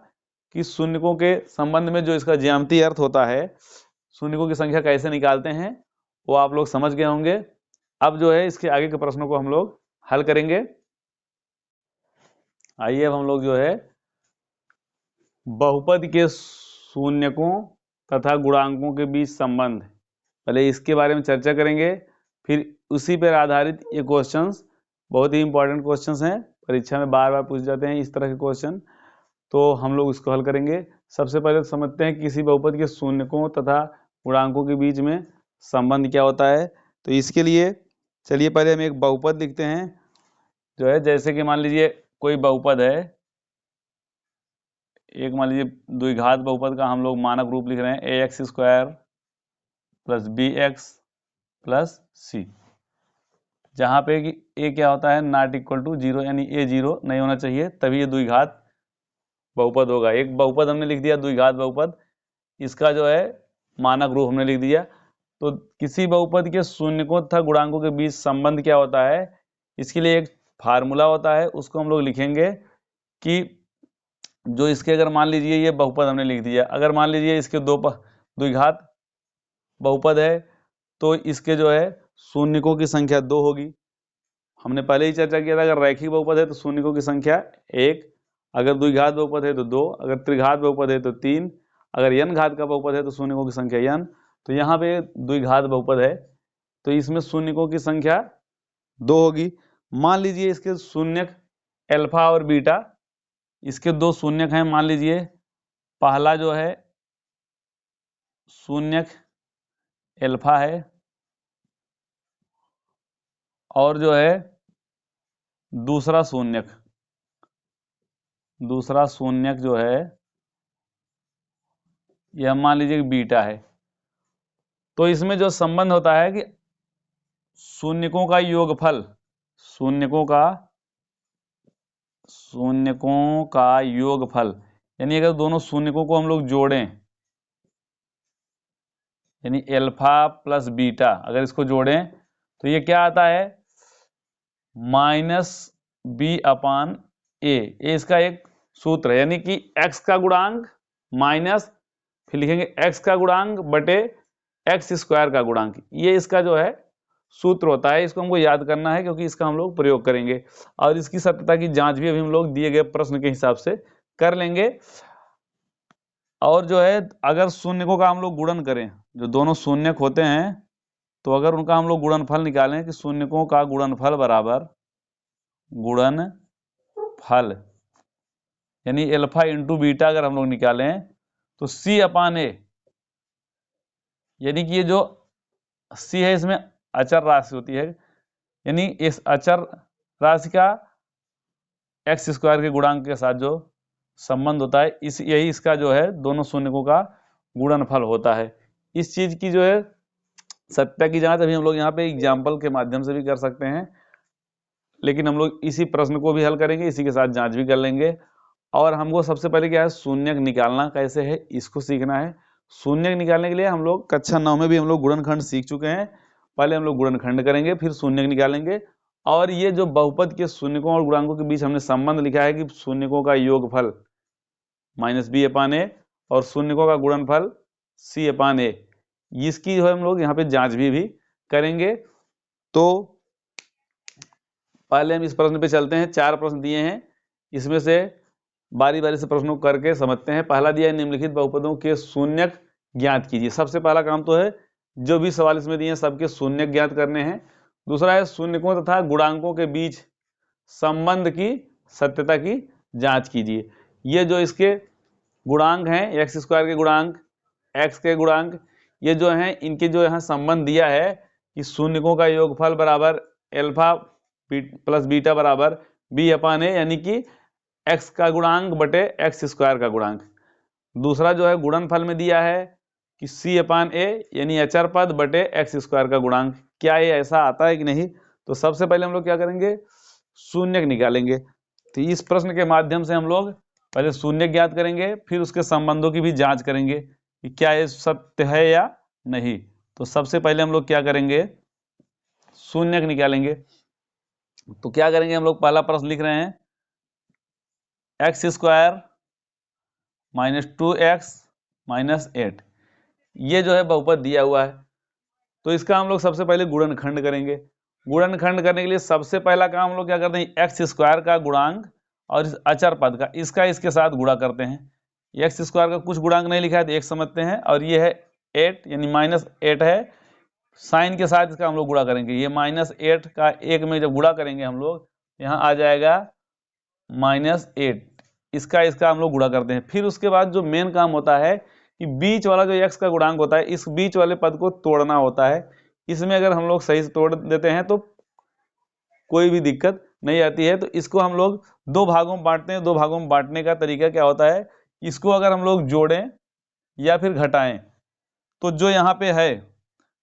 कि शून्यकों के संबंध में जो इसका ज्यामितीय अर्थ होता है, शून्यकों की संख्या कैसे निकालते हैं, वो आप लोग समझ गए होंगे। अब जो है इसके आगे के प्रश्नों को हम लोग हल करेंगे। आइए अब हम लोग जो है बहुपद के शून्यकों तथा गुणांकों के बीच संबंध, पहले इसके बारे में चर्चा करेंगे, फिर उसी पर आधारित ये क्वेश्चंस बहुत ही इंपॉर्टेंट क्वेश्चंस हैं, परीक्षा में बार बार पूछ जाते हैं इस तरह के क्वेश्चन, तो हम लोग इसको हल करेंगे। सबसे पहले समझते हैं किसी बहुपद के शून्यकों तथा गुणांकों के बीच में संबंध क्या होता है। तो इसके लिए चलिए पहले हम एक बहुपद लिखते हैं, जो है जैसे कि मान लीजिए कोई बहुपद है, एक मान लीजिए द्विघात बहुपद का हम लोग मानक रूप लिख रहे हैं, ax² plus bx plus c, जहां पे कि a क्या होता है, नॉट इक्वल टू 0, यानी a 0 नहीं होना चाहिए, तभी ये द्विघात बहुपद होगा। एक बहुपद हमने लिख दिया द्विघात बहुपद, इसका जो है मानक रूप हमने लिख दिया। तो किसी बहुपद के शून्यकों तथा गुणांकों के बीच संबंध क्या होता है, इसके लिए एक फार्मूला होता है, उसको हम लोग लिखेंगे कि जो इसके, अगर मान लीजिए ये बहुपद हमने लिख दिया, अगर मान लीजिए इसके दो द्विघात बहुपद है तो इसके जो है शून्यकों की संख्या 2 होगी। हमने पहले ही चर्चा किया था, अगर रैखिक बहुपद है तो शून्यकों की संख्या 1, अगर द्विघात बहुपद है तो 2, अगर त्रिघात बहुपद है तो 3, अगर n घात का बहुपद है तो शून्यकों की संख्या n। तो यहाँ पे द्विघात बहुपद है तो इसमें शून्यकों की संख्या 2 होगी। मान लीजिए इसके शून्यक अल्फा और बीटा, इसके 2 शून्यक हैं, मान लीजिए पहला जो है शून्यक अल्फा है और जो है दूसरा शून्यक जो है यह मान लीजिए बीटा है। तो इसमें जो संबंध होता है कि शून्यकों का योगफल, शून्यकों का योगफल, यानी अगर दोनों शून्यकों को हम लोग जोड़ें, यानी अल्फा प्लस बीटा अगर इसको जोड़ें तो ये क्या आता है, माइनस बी अपान ए, ये इसका एक सूत्र है, यानी कि x का गुणांक माइनस फिर लिखेंगे x का गुणांक बटे एक्स स्क्वायर का गुणांक, ये इसका जो है सूत्र होता है। इसको हमको याद करना है क्योंकि इसका हम लोग प्रयोग करेंगे और इसकी सत्यता की जांच भी अभी हम लोग दिए गए प्रश्न के हिसाब से कर लेंगे। और जो है अगर शून्यकों का हम लोग गुणन करें, जो दोनों शून्यक होते हैं, तो अगर उनका हम लोग गुणनफल निकालें कि शून्यकों का गुणनफल बराबर गुणनफल यानी अल्फा इंटू बीटा अगर हम लोग निकालें तो सी अपान ए, यानी कि ये जो सी है इसमें अचर राशि होती है, यानी इस अचर राशि का एक्स स्क्वायर के गुणांक के साथ जो संबंध होता है यही इसका जो है दोनों शून्यकों का गुणनफल होता है। इस चीज की जो है सत्य की जांच अभी हम लोग यहाँ पे एग्जाम्पल के माध्यम से भी कर सकते हैं, लेकिन हम लोग इसी प्रश्न को भी हल करेंगे, इसी के साथ जांच भी कर लेंगे। और हमको सबसे पहले क्या है, शून्यक निकालना कैसे है इसको सीखना है। शून्यक निकालने के लिए हम लोग कक्षा 9 में भी हम लोग गुणनखंड सीख चुके हैं। पहले हम लोग गुणनखंड करेंगे फिर शून्यक निकालेंगे। और ये जो बहुपद के शून्यकों और गुणांकों के बीच हमने संबंध लिखा है कि शून्यकों का योगफल माइनस बी अपान ए और शून्यकों का गुणनफल सी अपान ए, इसकी जो है हम लोग यहाँ पे जांच भी करेंगे। तो पहले हम इस प्रश्न पे चलते हैं। 4 प्रश्न दिए हैं, इसमें से बारी बारी से प्रश्नों को करके समझते हैं। पहला दिया है निम्नलिखित बहुपदों के शून्यक ज्ञात कीजिए। सबसे पहला काम तो है जो भी सवाल इसमें दिए हैं सबके शून्यक ज्ञात करने हैं। दूसरा है शून्यकों तथा गुणांकों के बीच संबंध की सत्यता की जांच कीजिए। ये जो इसके गुणांक हैं, एक्स स्क्वायर के गुणांक, एक्स के गुणांक, ये जो हैं इनके जो यहाँ संबंध दिया है कि शून्यकों का योगफल बराबर अल्फा प्लस बीटा बराबर बी अपान ए, यानी कि एक्स का गुणांक बटे एक्स स्क्वायर का गुणांक। दूसरा जो है गुणनफल में दिया है कि सी अपान ए यानी अचर पद बटे एक्स स्क्वायर का गुणांक। क्या ये ऐसा आता है कि नहीं? तो सबसे पहले हम लोग क्या करेंगे, शून्यक निकालेंगे। तो इस प्रश्न के माध्यम से हम लोग पहले शून्यक ज्ञात करेंगे, फिर उसके संबंधों की भी जांच करेंगे कि क्या ये सत्य है या नहीं। तो सबसे पहले हम लोग क्या करेंगे, शून्यक निकालेंगे। तो क्या करेंगे हम लोग, पहला प्रश्न लिख रहे हैं x square minus 2x minus 8, ये जो है बहुपद दिया हुआ है। तो इसका हम लोग सबसे पहले गुणनखंड करेंगे। गुणनखंड करने के लिए सबसे पहला काम हम लोग क्या करते हैं, एक्स स्क्वायर का गुणांक और इस अचर पद का इसका इसके साथ गुणा करते हैं। एक्स स्क्वायर का कुछ गुणांक नहीं लिखा है तो एक समझते हैं, और ये है 8 यानी माइनस 8 है, साइन के साथ इसका हम लोग गुणा करेंगे। ये माइनस 8 का एक में जब गुणा करेंगे हम लोग, यहाँ आ जाएगा माइनस 8, इसका इसका हम लोग गुणा करते हैं। फिर उसके बाद जो मेन काम होता है कि बीच वाला जो x का गुणांक होता है, इस बीच वाले पद को तोड़ना होता है। इसमें अगर हम लोग सही से तोड़ देते हैं तो कोई भी दिक्कत नहीं आती है। तो इसको हम लोग दो भागों में बांटते हैं। दो भागों में बांटने का तरीका क्या होता है, इसको अगर हम लोग जोड़ें या फिर घटाएं तो जो यहाँ पे है,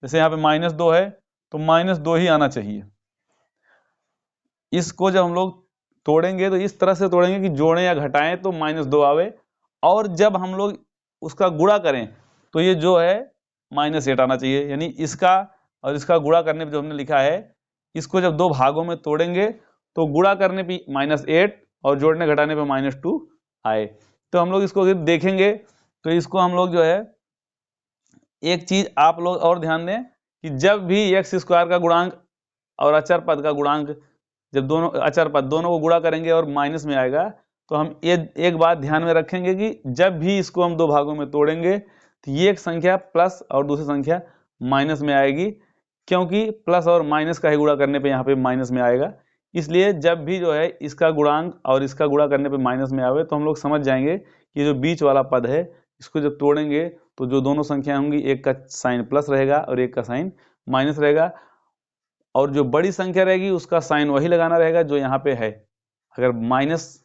जैसे यहाँ पे -2 है तो -2 ही आना चाहिए। इसको जब हम लोग तोड़ेंगे तो इस तरह से तोड़ेंगे कि जोड़ें या घटाएं तो -2 आवे, और जब हम लोग उसका गुणा करें तो ये जो है -8 आना चाहिए। यानी इसका और इसका गुणा करने पे जो हमने लिखा है, इसको जब दो भागों में तोड़ेंगे तो गुणा करने पे -8 और जोड़ने घटाने पे -2 आए। तो हम लोग इसको देखेंगे तो इसको हम लोग जो है, एक चीज आप लोग और ध्यान दें कि जब भी एक्स स्क्वायर का गुणांक और अचर पद का गुणांक, जब दोनों अचर पद दोनों को गुणा करेंगे और माइनस में आएगा, तो हम ये एक बात ध्यान में रखेंगे कि जब भी इसको हम दो भागों में तोड़ेंगे तो ये एक संख्या प्लस और दूसरी संख्या माइनस में आएगी, क्योंकि प्लस और माइनस का ही गुणा करने पे यहाँ पे माइनस में आएगा। इसलिए जब भी जो है इसका गुणांक और इसका गुणा करने पे माइनस में आवे तो हम लोग समझ जाएंगे कि जो बीच वाला पद है इसको जब तोड़ेंगे तो जो दोनों संख्या होंगी, एक का साइन प्लस रहेगा और एक का साइन माइनस रहेगा, और जो बड़ी संख्या रहेगी उसका साइन वही लगाना रहेगा जो यहाँ पे है। अगर माइनस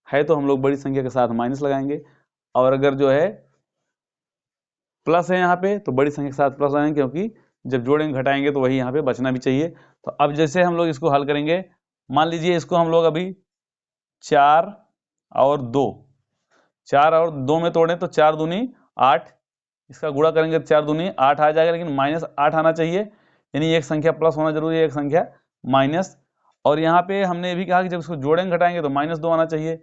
है तो हम लोग बड़ी संख्या के साथ माइनस लगाएंगे, और अगर जो है प्लस है यहाँ पे तो बड़ी संख्या के साथ प्लस लगाएंगे, क्योंकि जब जोड़ेंगे घटाएंगे तो वही यहाँ पे बचना भी चाहिए। तो अब जैसे हम लोग इसको हल करेंगे, मान लीजिए इसको हम लोग अभी 4 और 2 में तोड़ें तो 4 दूनी 8, इसका गुणा करेंगे तो 4 दूनी 8 आ जाएगा, लेकिन -8 आना चाहिए। यानी एक संख्या प्लस होना जरूरी है, एक संख्या माइनस। और यहाँ पे हमने ये भी कहा कि जब इसको जोड़ेंगे घटाएंगे तो -2 आना चाहिए।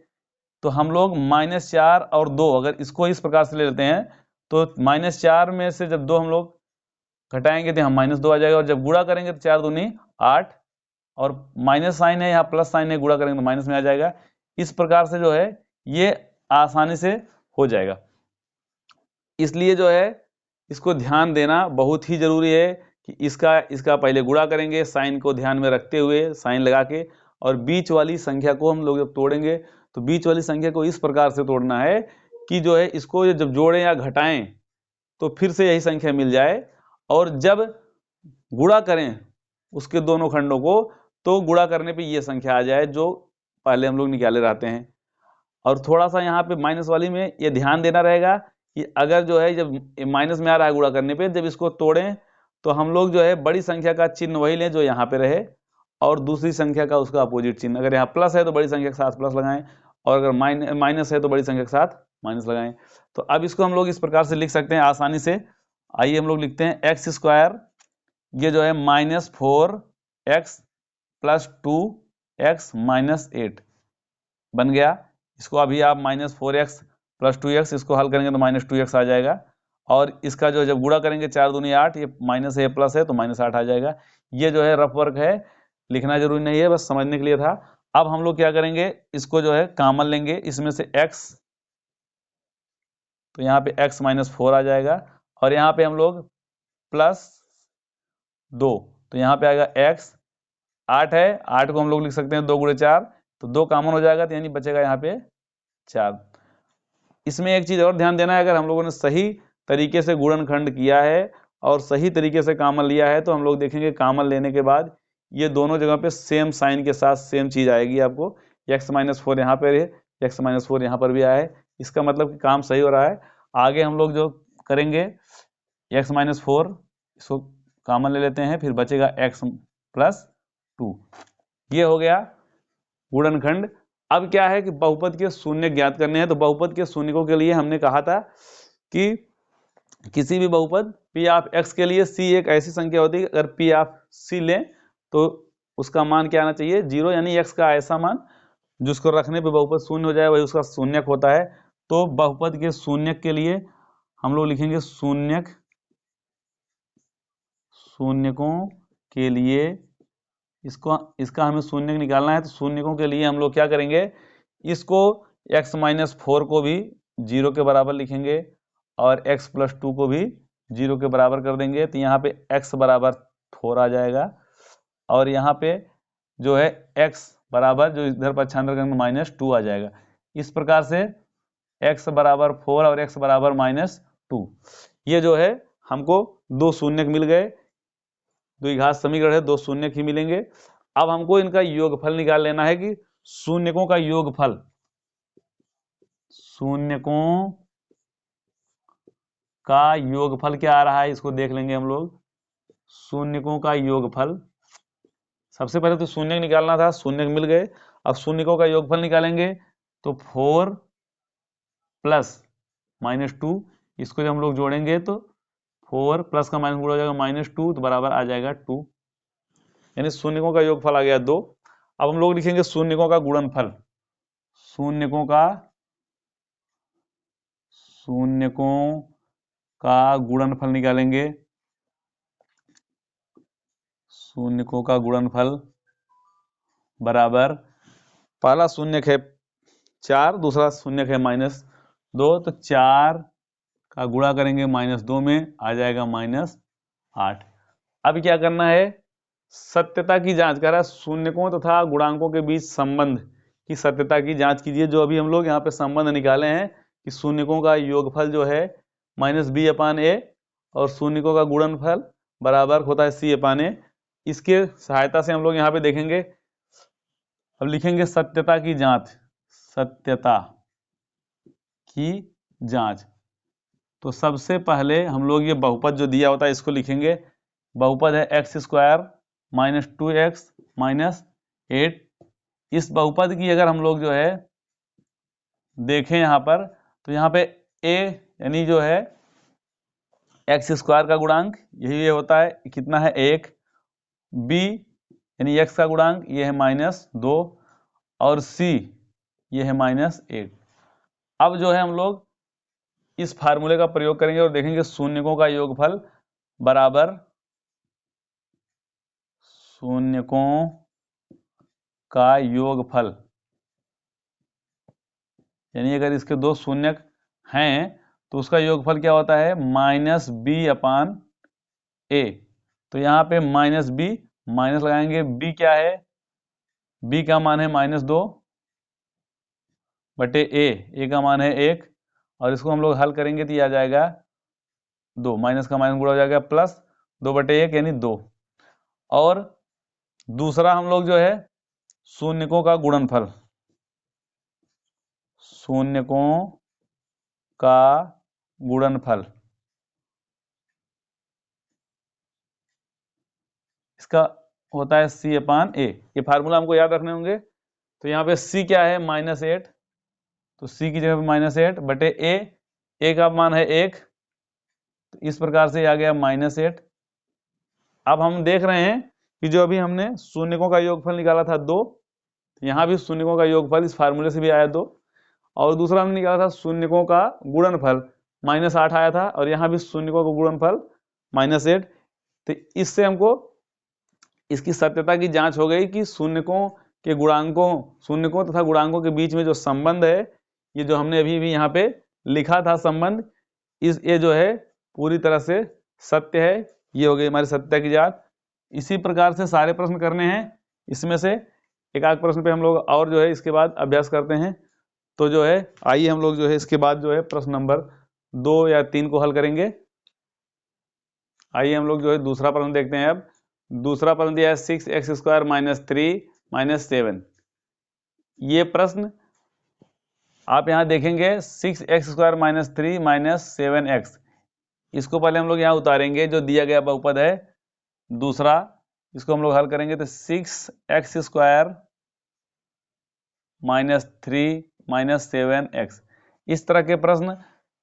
तो हम लोग -4 और 2 अगर इसको इस प्रकार से ले लेते हैं तो -4 में से जब 2 हम लोग घटाएंगे तो यहाँ -2 आ जाएगा, और जब गुणा करेंगे तो 4 दूनी 8, और माइनस साइन है यहाँ प्लस साइन है, गुणा करेंगे तो माइनस में आ जाएगा। इस प्रकार से जो है ये आसानी से हो जाएगा। इसलिए जो है इसको ध्यान देना बहुत ही जरूरी है कि इसका पहले गुणा करेंगे साइन को ध्यान में रखते हुए, साइन लगा के, और बीच वाली संख्या को हम लोग जब तोड़ेंगे तो बीच वाली संख्या को इस प्रकार से तोड़ना है कि जो है इसको जब जोड़ें या घटाएं तो फिर से यही संख्या मिल जाए, और जब गुणा करें उसके दोनों खंडों को तो गुणा करने पे ये संख्या आ जाए जो पहले हम लोग निकाले रहते हैं। और थोड़ा सा यहाँ पे माइनस वाली में ये ध्यान देना रहेगा कि अगर जो है जब माइनस में आ रहा है गुणा करने पे, जब इसको तोड़ें तो हम लोग जो है बड़ी संख्या का चिन्ह वही लें जो यहाँ पे रहे, और दूसरी संख्या का उसका अपोजिट चिन्ह। अगर यहाँ प्लस है तो बड़ी संख्या के साथ प्लस लगाएं, और अगर माइनस है तो बड़ी संख्या के साथ माइनस लगाएं। तो अब इसको हम लोग इस प्रकार से लिख सकते हैं आसानी से। आइए हम लोग लिखते हैं एक्स स्क्वायर, ये जो है -4x + 2x - 8 बन गया। इसको अभी आप -4x + 2x इसको हल करेंगे तो -2x आ जाएगा, और इसका जो जब गुणा करेंगे 4 दूनी 8, ये माइनस है प्लस है तो -8 आ जाएगा। ये जो है रफ वर्क है, लिखना जरूरी नहीं है, बस समझने के लिए था। अब हम लोग क्या करेंगे, इसको जो है कॉमन लेंगे इसमें से x, तो यहाँ पे x - 4 आ जाएगा, और यहाँ पे हम लोग +2, तो यहाँ पे आएगा x, 8 है, 8 को हम लोग लिख सकते हैं 2 × 4, तो 2 कॉमन हो जाएगा, तो यानी बचेगा यहाँ पे 4। इसमें एक चीज और ध्यान देना है, अगर हम लोगों ने सही तरीके से गुणनखंड किया है और सही तरीके से कॉमन लिया है तो हम लोग देखेंगे कॉमन लेने के बाद ये दोनों जगह पे सेम साइन के साथ सेम चीज आएगी आपको। x - 4 यहाँ पे है, x - 4 यहाँ पर भी आया है, इसका मतलब कि काम सही हो रहा है। आगे हम लोग जो करेंगे x - 4 इसको कॉमन ले लेते हैं, फिर बचेगा x + 2। ये हो गया गुणनखंड। अब क्या है कि बहुपद के शून्य ज्ञात करने हैं। तो बहुपद के शून्यकों के लिए हमने कहा था कि किसी भी बहुपद p ऑफ x के लिए c एक ऐसी संख्या होती है, अगर p ऑफ c लें तो उसका मान क्या आना चाहिए, 0, यानी x का ऐसा मान जिसको रखने पे बहुपद शून्य हो जाए, वही उसका शून्यक होता है। तो बहुपद के शून्यक के लिए हम लोग लिखेंगे शून्यकों के लिए इसका हमें शून्यक निकालना है। तो शून्यकों के लिए हम लोग क्या करेंगे, इसको x - 4 को भी 0 के बराबर लिखेंगे और x + 2 को भी 0 के बराबर कर देंगे। तो यहाँ पे x = 4 आ जाएगा, और यहाँ पे जो है x बराबर, जो इधर पक्षांतर करेंगे -2 आ जाएगा। इस प्रकार से x = 4 और x = -2, ये जो है हमको दो शून्यक मिल गए। द्विघात समीकरण है, दो शून्यक ही मिलेंगे। अब हमको इनका योगफल निकाल लेना है कि शून्यकों का योगफल, शून्यकों का योगफल क्या आ रहा है इसको देख लेंगे हम लोग। शून्यकों का योगफल, सबसे पहले तो शून्यक निकालना था, शून्यक मिल गए। अब शून्यकों का योगफल निकालेंगे तो 4 + -2, इसको जब हम लोग जोड़ेंगे तो 4 प्लस का माइनस गुणा हो जाएगा -2, तो बराबर आ जाएगा 2, यानी शून्यकों का योगफल आ गया 2। अब हम लोग लिखेंगे शून्यकों का गुणनफल, शून्यकों का गुणनफल निकालेंगे। शून्यकों का गुणनफल बराबर, पहला शून्यक है 4, दूसरा शून्यक है -2, तो 4 का गुणा करेंगे -2 में आ जाएगा -8। अब क्या करना है, सत्यता की जांच कर रहा है, शून्यकों तथा गुणांकों के बीच संबंध की सत्यता की जांच कीजिए। जो अभी हम लोग यहाँ पे संबंध निकाले हैं कि शून्यकों का योगफल जो है -b/a और शून्यकों का गुणनफल बराबर होता है c/a, इसके सहायता से हम लोग यहाँ पे देखेंगे। अब लिखेंगे सत्यता की जांच, सत्यता की जांच। तो सबसे पहले हम लोग ये बहुपद जो दिया होता है इसको लिखेंगे। बहुपद है x² - 2x - 8। इस बहुपद की अगर हम लोग जो है देखें यहाँ पर, तो यहाँ पे a यानी जो है x² का गुणांक, यही ये होता है, कितना है 1। b यानी x का गुणांक ये है -2 और c ये है -8। अब जो है हम लोग इस फार्मूले का प्रयोग करेंगे और देखेंगे शून्यकों का योगफल बराबर शून्यकों का योगफल, यानी अगर इसके दो शून्यक हैं तो उसका योगफल क्या होता है -b/a। तो यहाँ पे -b माइनस लगाएंगे, b क्या है, b का मान है -2 बटे a का मान है 1 और इसको हम लोग हल करेंगे तो ये आ जाएगा 2, माइनस का माइनस गुणा हो जाएगा प्लस 2/1 यानी 2। और दूसरा हम लोग जो है शून्यकों का गुणनफल, शून्यकों का गुणनफल इसका होता है c/a। ये फार्मूला हमको याद रखने होंगे। तो यहाँ पे c क्या है -8, तो c की जगह पे -8 बटे a का मान है 1, तो इस प्रकार से आ गया -8। अब हम देख रहे हैं कि जो अभी हमने शून्यकों का योगफल निकाला था 2, यहाँ भी शून्यकों का योगफल इस फार्मूले से भी आया 2, और दूसरा हमने निकाला था शून्यकों का गुणनफल -8 आया था, और यहाँ भी शून्यकों का गुणनफल -8। तो इससे हमको इसकी सत्यता की जांच हो गई कि शून्यकों के गुणांकों, शून्यकों तथा गुणांकों के बीच में जो संबंध है, ये जो हमने अभी भी यहाँ पे लिखा था संबंध, ये जो है पूरी तरह से सत्य है। ये हो गई हमारी सत्यता की जांच। इसी प्रकार से सारे प्रश्न करने हैं, इसमें से एक आध प्रश्न पे हम लोग और जो है इसके बाद अभ्यास करते हैं। तो जो है आइए हम लोग जो है इसके बाद जो है प्रश्न नंबर 2 या 3 को हल करेंगे। आइए हम लोग जो है दूसरा प्रश्न देखते हैं। अब दूसरा प्रश्न दिया है 6x² - 3 - 7। ये प्रश्न आप यहाँ देखेंगे 6x² - 3 - 7x, इसको पहले हम लोग यहाँ उतारेंगे, जो दिया गया बहुपद है दूसरा, इसको हम लोग हल करेंगे। तो 6x² - 3 - 7x, इस तरह के प्रश्न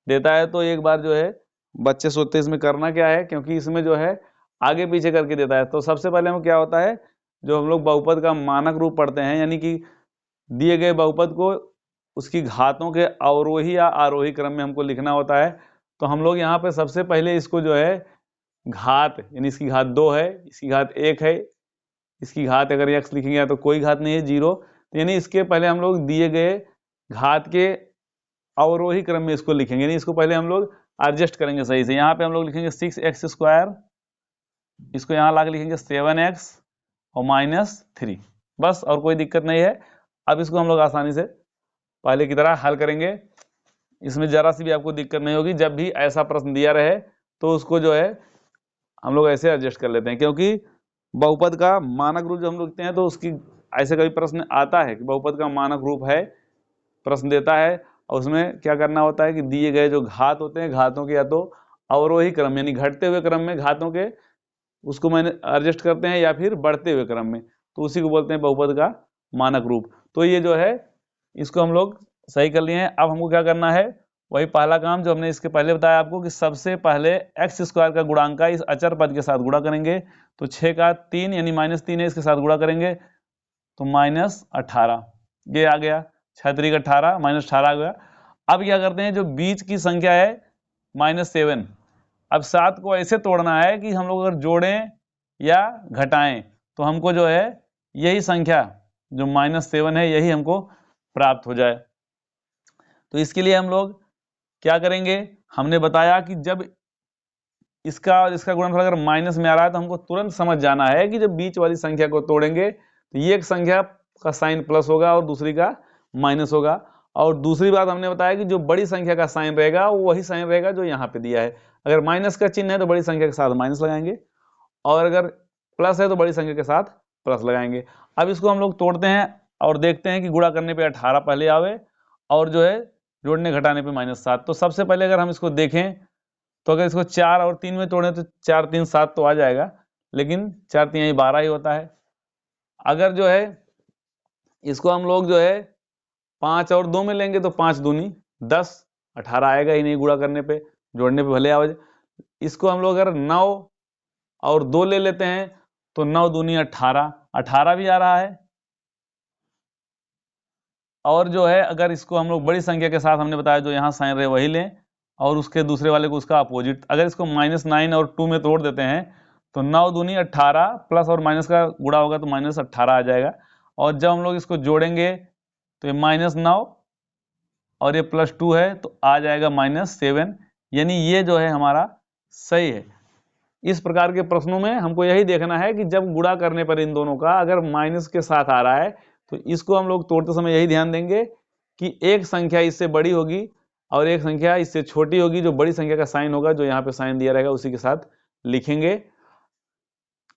देता है तो एक बार जो है बच्चे सोचते हैं इसमें करना क्या है, क्योंकि इसमें जो है आगे पीछे करके देता है। तो सबसे पहले हम क्या होता है, जो हम लोग बहुपद का मानक रूप पढ़ते हैं, यानी कि दिए गए बहुपद को उसकी घातों के अवरोही या आरोही क्रम में हमको लिखना होता है। तो हम लोग यहाँ पे सबसे पहले इसको जो है घात, यानी इसकी घात 2 है, इसकी घात 1 है, इसकी घात अगर x लिखेंगे तो कोई घात नहीं है 0, तो यानी इसके पहले हम लोग दिए गए घात के अवरोही क्रम में इसको लिखेंगे, यानी इसको पहले हम लोग एडजस्ट करेंगे सही से। यहाँ पे हम लोग लिखेंगे 6x², इसको यहाँ ला के लिखेंगे 7x और -3, बस, और कोई दिक्कत नहीं है। अब इसको हम लोग आसानी से पहले की तरह हल करेंगे, इसमें जरा सी भी आपको दिक्कत नहीं होगी। जब भी ऐसा प्रश्न दिया रहे तो उसको जो है हम लोग ऐसे एडजस्ट कर लेते हैं, क्योंकि बहुपद का मानक रूप जो हम लोग लिखते हैं तो उसकी ऐसे कभी प्रश्न आता है कि बहुपद का मानक रूप है, प्रश्न देता है, और उसमें क्या करना होता है कि दिए गए जो घात होते हैं, घातों के या तो अवरोही क्रम यानी घटते हुए क्रम में घातों के उसको मैंने एडजस्ट करते हैं, या फिर बढ़ते हुए क्रम में, तो उसी को बोलते हैं बहुपद का मानक रूप। तो ये जो है इसको हम लोग सही कर लिए हैं। अब हमको क्या करना है, वही पहला काम जो हमने इसके पहले बताया आपको, कि सबसे पहले x² का गुणांक इस अचर पद के साथ गुणा करेंगे। तो 6 का 3 यानी -3 है, इसके साथ गुणा करेंगे तो -18, ये आ गया 6 3 18 -18 आ गया। अब क्या करते हैं, जो बीच की संख्या है -7, अब 7 को ऐसे तोड़ना है कि हम लोग अगर जोड़ें या घटाएं तो हमको जो है यही संख्या जो -7 है यही हमको प्राप्त हो जाए। तो इसके लिए हम लोग क्या करेंगे, हमने बताया कि जब इसका और इसका गुणनफल अगर माइनस में आ रहा है तो हमको तुरंत समझ जाना है कि जब बीच वाली संख्या को तोड़ेंगे तो ये एक संख्या का साइन प्लस होगा और दूसरी का माइनस होगा। और दूसरी बात हमने बताया कि जो बड़ी संख्या का साइन रहेगा वो वही साइन रहेगा जो यहाँ पे दिया है। अगर माइनस का चिन्ह है तो बड़ी संख्या के साथ माइनस लगाएंगे, और अगर प्लस है तो बड़ी संख्या के साथ प्लस लगाएंगे। अब इसको हम लोग तोड़ते हैं और देखते हैं कि गुणा करने पे 18 पहले आवे और जो है जोड़ने घटाने पे -7। तो सबसे पहले अगर हम इसको देखें तो अगर इसको 4 और 3 में तोड़ें तो 4 3 7 तो आ जाएगा, लेकिन 4 3 12 ही होता है। अगर जो है इसको हम लोग जो है 5 और 2 में लेंगे तो 5 दूनी 10, 18 आएगा ही नहीं गुणा करने पे, जोड़ने पे भले आवे। इसको हम लोग अगर 9 और 2 ले लेते हैं तो 9 दूनी 18, 18 भी आ रहा है। और जो है अगर इसको हम लोग बड़ी संख्या के साथ, हमने बताया जो यहाँ साइन रहे वही लें, और उसके दूसरे वाले को उसका अपोजिट, अगर इसको -9 और 2 में तोड़ देते हैं तो 9 दूनी 18 प्लस और माइनस का गुणा होगा तो -18 आ जाएगा। और जब हम लोग इसको जोड़ेंगे तो ये -9 और ये +2 है तो आ जाएगा -7, यानी ये जो है हमारा सही है। इस प्रकार के प्रश्नों में हमको यही देखना है कि जब गुणा करने पर इन दोनों का अगर माइनस के साथ आ रहा है तो इसको हम लोग तोड़ते समय यही ध्यान देंगे कि एक संख्या इससे बड़ी होगी और एक संख्या इससे छोटी होगी। जो बड़ी संख्या का साइन होगा, जो यहाँ पे साइन दिया रहेगा, उसी के साथ लिखेंगे।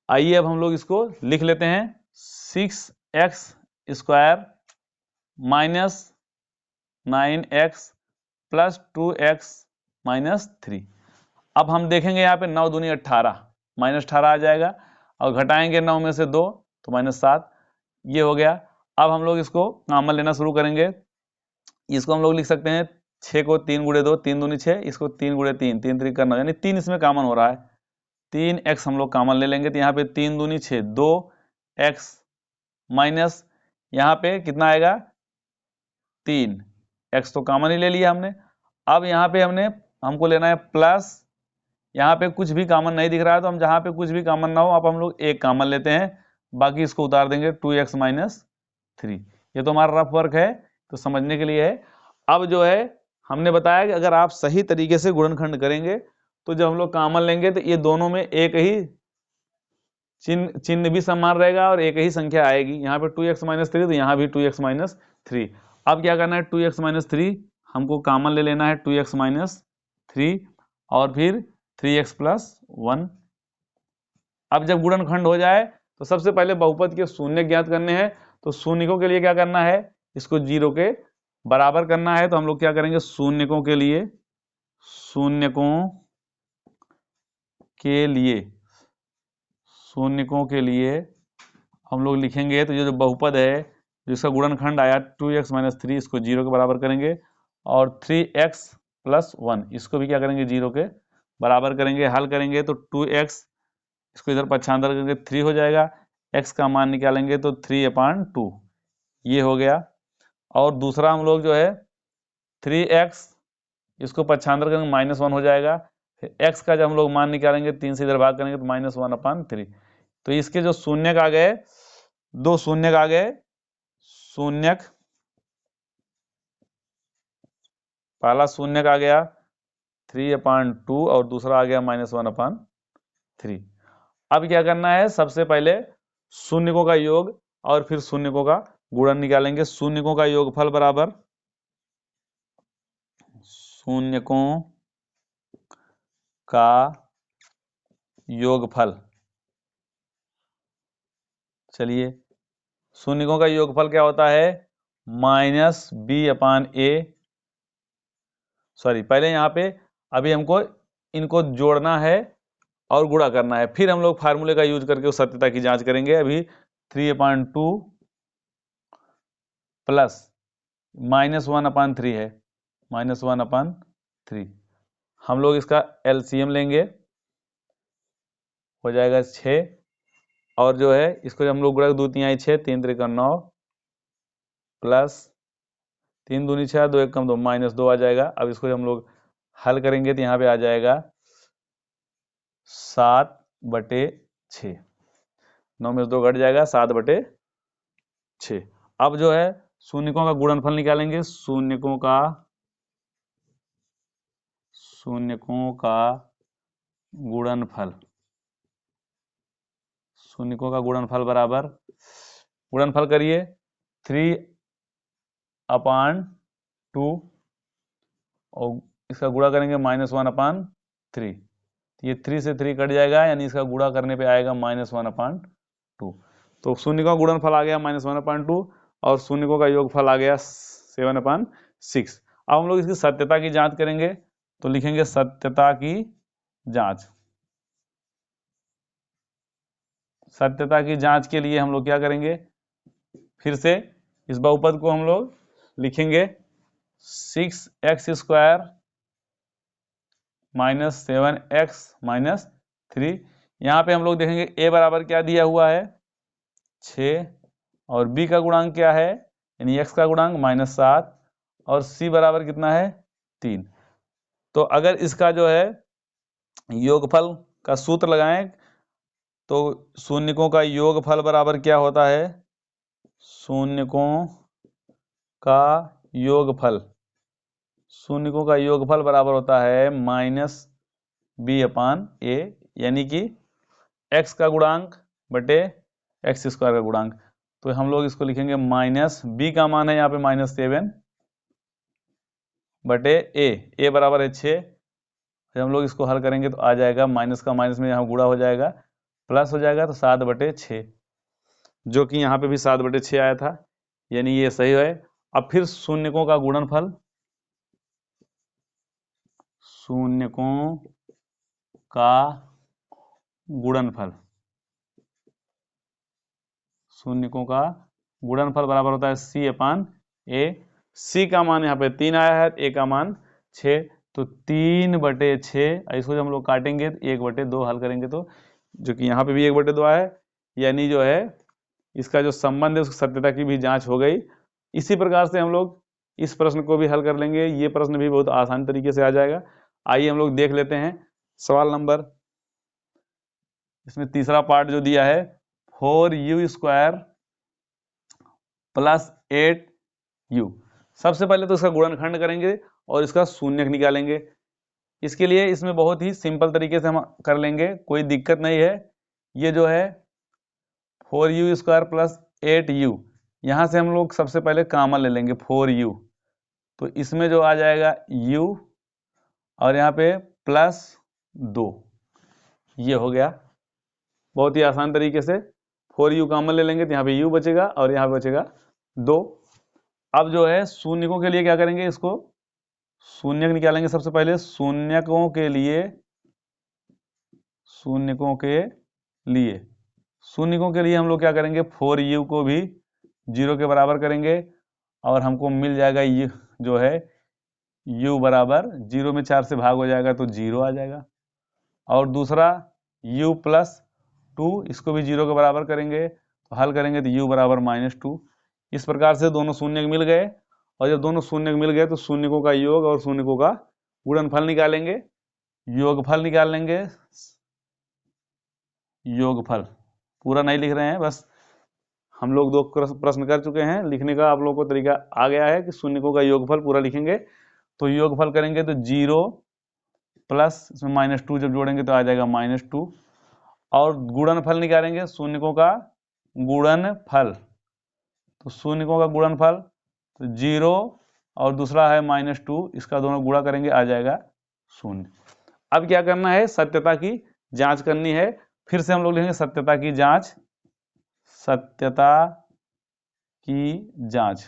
आइए अब हम लोग इसको लिख लेते हैं। 6x² minus 9x plus 2x minus 3। अब हम देखेंगे यहाँ पे 9 दूनी 18, -18 आ जाएगा, और घटाएंगे 9 में से 2 तो -7, ये हो गया। अब हम लोग इसको कॉमन लेना शुरू करेंगे। इसको हम लोग लिख सकते हैं 6 को 3 गुणे 2, 3 दूनी 6, इसको 3 गुणे 3, 3 3 9, यानी 3 इसमें कॉमन हो रहा है। 3x हम लोग कॉमन ले लेंगे तो यहाँ पे 3 दूनी 6, 2x माइनस यहाँ पे कितना आएगा 3, x तो कॉमन ही ले लिया हमने। अब यहाँ पे हमको लेना है प्लस, यहाँ पे कुछ भी कॉमन नहीं दिख रहा है तो हम जहाँ पे कुछ भी कॉमन ना हो अब हम लोग एक कॉमन लेते हैं, बाकी इसको उतार देंगे 2x माइनस 3। ये तो हमारा रफ वर्क है, तो समझने के लिए है। अब जो है हमने बताया कि अगर आप सही तरीके से गुणनखंड करेंगे तो जब हम लोग कॉमन लेंगे तो ये दोनों में एक ही चिन्ह भी समान रहेगा और एक ही संख्या आएगी। यहाँ पे 2x माइनस 3 तो यहाँ भी 2x माइनस 3। अब क्या करना है, 2x माइनस 3 हमको कॉमन ले लेना है, 2x माइनस 3 और फिर 3x प्लस 1। अब जब गुणनखंड हो जाए तो सबसे पहले बहुपद के शून्य ज्ञात करने हैं। तो शून्यकों के लिए क्या करना है, इसको 0 के बराबर करना है। तो हम लोग क्या करेंगे, शून्यकों के लिए हम लोग लिखेंगे। तो ये जो बहुपद है जिसका गुणनखंड आया 2x माइनस 3, इसको 0 के बराबर करेंगे, और 3x प्लस 1 इसको भी क्या करेंगे 0 के बराबर करेंगे। हल करेंगे तो 2x, इसको इधर पक्षांतर करके 3 हो जाएगा, x का मान निकालेंगे तो 3/2 ये हो गया। और दूसरा हम लोग जो है 3x, इसको पक्षांतर करेंगे -1 हो जाएगा। फिर x का जब हम लोग मान निकालेंगे 3 से इधर भाग करेंगे तो -1/3। तो इसके जो शून्यक आ गए, 2 शून्यक आ गए, शून्यक पहला शून्यक आ गया 3/2 और दूसरा आ गया -1/3। अब क्या करना है, सबसे पहले शून्यकों का योग और फिर शून्यकों का गुणन निकालेंगे। शून्यकों का योगफल बराबर शून्यकों का योगफल। चलिए, शून्यकों का योगफल क्या होता है, -b/a। सॉरी, पहले यहाँ पे अभी हमको इनको जोड़ना है और गुणा करना है, फिर हम लोग फार्मूले का यूज करके उस सत्यता की जांच करेंगे। अभी 3/2 प्लस -1/3 है, -1/3। हम लोग इसका एलसीएम लेंगे, हो जाएगा 6, और जो है इसको हम लोग गुणा 2 तिहाई 6, 3 त्रिका 9 प्लस 3 दूनी 6, 2 1 कम 2 -2 आ जाएगा। अब इसको हम लोग हल करेंगे तो यहाँ पे आ जाएगा 7/6, 9 में से 2 घट जाएगा, 7/6। अब जो है शून्यकों का गुणनफल निकालेंगे। शून्यकों का गुणनफल बराबर, गुणनफल करिए 3/2 और इसका गुणा करेंगे -1/3। ये 3 से 3 कट जाएगा, यानी इसका गुणा करने पे आएगा -1/2। तो शून्यकों का गुणनफल आ गया -1/2 और शून्यकों का योगफल आ गया 7/6। अब हम लोग इसकी सत्यता की जांच करेंगे, तो लिखेंगे सत्यता की जांच। सत्यता की जांच के लिए हम लोग क्या करेंगे, फिर से इस बहुपद को हम लोग लिखेंगे 6x² -7x -3। यहाँ पे हम लोग देखेंगे a बराबर क्या दिया हुआ है 6 और b का गुणांक क्या है, यानी x का गुणांक -7 और c बराबर कितना है 3। तो अगर इसका जो है योगफल का सूत्र लगाएं तो शून्यकों का योगफल बराबर क्या होता है, शून्यकों का योगफल, शून्यकों का योगफल बराबर होता है -b/a, यानी कि x का गुणांक बटे x² का गुणांक। तो हम लोग इसको लिखेंगे -b का मान है यहाँ पे -7 बटे a बराबर है 6। जब हम लोग इसको हल करेंगे तो आ जाएगा माइनस का माइनस में यहाँ गुणा हो जाएगा, प्लस हो जाएगा, तो 7/6, जो कि यहाँ पे भी 7/6 आया था, यानी ये सही है। अब फिर शून्यकों का गुणनफल, शून्यकों का गुणनफल, शून्यकों का गुणनफल बराबर होता है c/a। c का मान यहाँ पे 3 आया है, a का मान 6, तो 3/6, इसको जब हम लोग काटेंगे 1/2 हल करेंगे तो, जो कि यहाँ पे भी 1/2 आया है, यानी जो है इसका जो संबंध है उसकी सत्यता की भी जांच हो गई। इसी प्रकार से हम लोग इस प्रश्न को भी हल कर लेंगे, ये प्रश्न भी बहुत आसान तरीके से आ जाएगा। आइए हम लोग देख लेते हैं सवाल नंबर, इसमें तीसरा पार्ट जो दिया है 4u² + 8u। सबसे पहले तो इसका गुणनखंड करेंगे और इसका शून्यक निकालेंगे। इसके लिए इसमें बहुत ही सिंपल तरीके से हम कर लेंगे, कोई दिक्कत नहीं है। ये जो है 4u² + 8u, यहाँ से हम लोग सबसे पहले कॉमन ले लेंगे 4u, तो इसमें जो आ जाएगा u और यहाँ पे +2, ये हो गया। बहुत ही आसान तरीके से 4u कॉमन ले लेंगे तो यहाँ पे u बचेगा और यहाँ पे बचेगा 2। अब जो है शून्यकों के लिए क्या करेंगे, इसको शून्यक निकालेंगे सबसे पहले। शून्यकों के लिए, शून्यकों के लिए, शून्यकों के लिए हम लोग क्या करेंगे, 4u को भी 0 के बराबर करेंगे और हमको मिल जाएगा u जो है u बराबर 0 में 4 से भाग हो जाएगा तो 0 आ जाएगा। और दूसरा u + 2, इसको भी 0 के बराबर करेंगे, तो हल करेंगे तो u बराबर -2। इस प्रकार से दोनों शून्यक मिल गए, और जब दोनों शून्यक मिल गए तो शून्यकों का योग और शून्यकों का गुणनफल निकालेंगे। योगफल निकाल लेंगे, योगफल पूरा नहीं लिख रहे हैं, बस हम लोग 2 प्रश्न कर चुके हैं, लिखने का आप लोगों को तरीका आ गया है कि शून्यकों का योगफल पूरा लिखेंगे। तो योगफल करेंगे तो 0 प्लस इसमें -2 जब जोड़ेंगे तो आ जाएगा -2। और गुणनफल निकालेंगे, शून्यकों का गुणनफल, तो शून्यकों का गुणनफल तो 0 और दूसरा है -2, इसका दोनों गुणा करेंगे आ जाएगा 0। अब क्या करना है, सत्यता की जांच करनी है। फिर से हम लोग लिखेंगे सत्यता की जांच, सत्यता की जांच।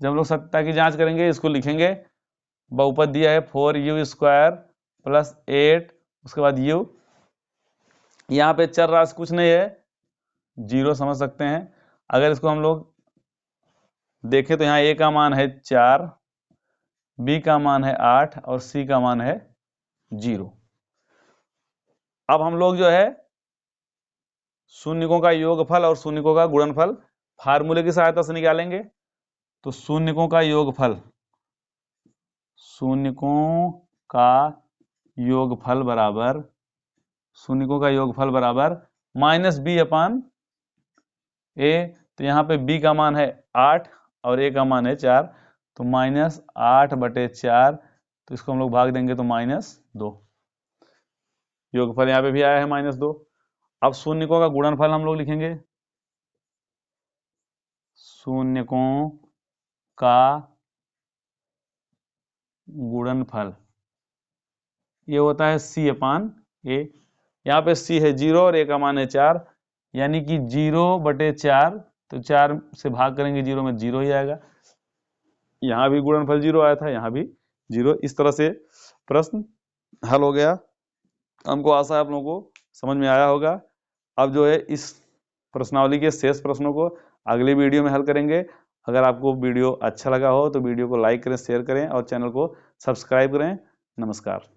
जब हम लोग सत्यता की जांच करेंगे, इसको लिखेंगे, बहुपद दिया है 4u² + 8, उसके बाद u, यहाँ पे चर राशि कुछ नहीं है, 0 समझ सकते हैं। अगर इसको हम लोग देखें तो यहाँ a का मान है 4, b का मान है 8 और c का मान है 0। अब हम लोग जो है शून्यकों का योगफल और शून्यकों का गुणनफल फार्मूले की सहायता से निकालेंगे। तो शून्यकों का योगफल, शून्यकों का योगफल बराबर, शून्यकों का योगफल बराबर -b/a। तो यहाँ पे b का मान है 8 और a का मान है 4, तो -8/4, तो इसको हम लोग भाग देंगे तो -2। योगफल यहाँ पे भी आया है -2। अब शून्यकों का गुणनफल हम लोग लिखेंगे, शून्यकों का गुणनफल ये होता है c/a। यहाँ पे c है 0 और a का मान है 4, यानी कि 0/4, तो 4 से भाग करेंगे 0 में 0 ही आएगा। यहाँ भी गुणनफल 0 आया था, यहाँ भी 0। इस तरह से प्रश्न हल हो गया। हमको आशा है आप लोगों को समझ में आया होगा। अब जो है इस प्रश्नावली के शेष प्रश्नों को अगले वीडियो में हल करेंगे। अगर आपको वीडियो अच्छा लगा हो तो वीडियो को लाइक करें, शेयर करें और चैनल को सब्सक्राइब करें। नमस्कार।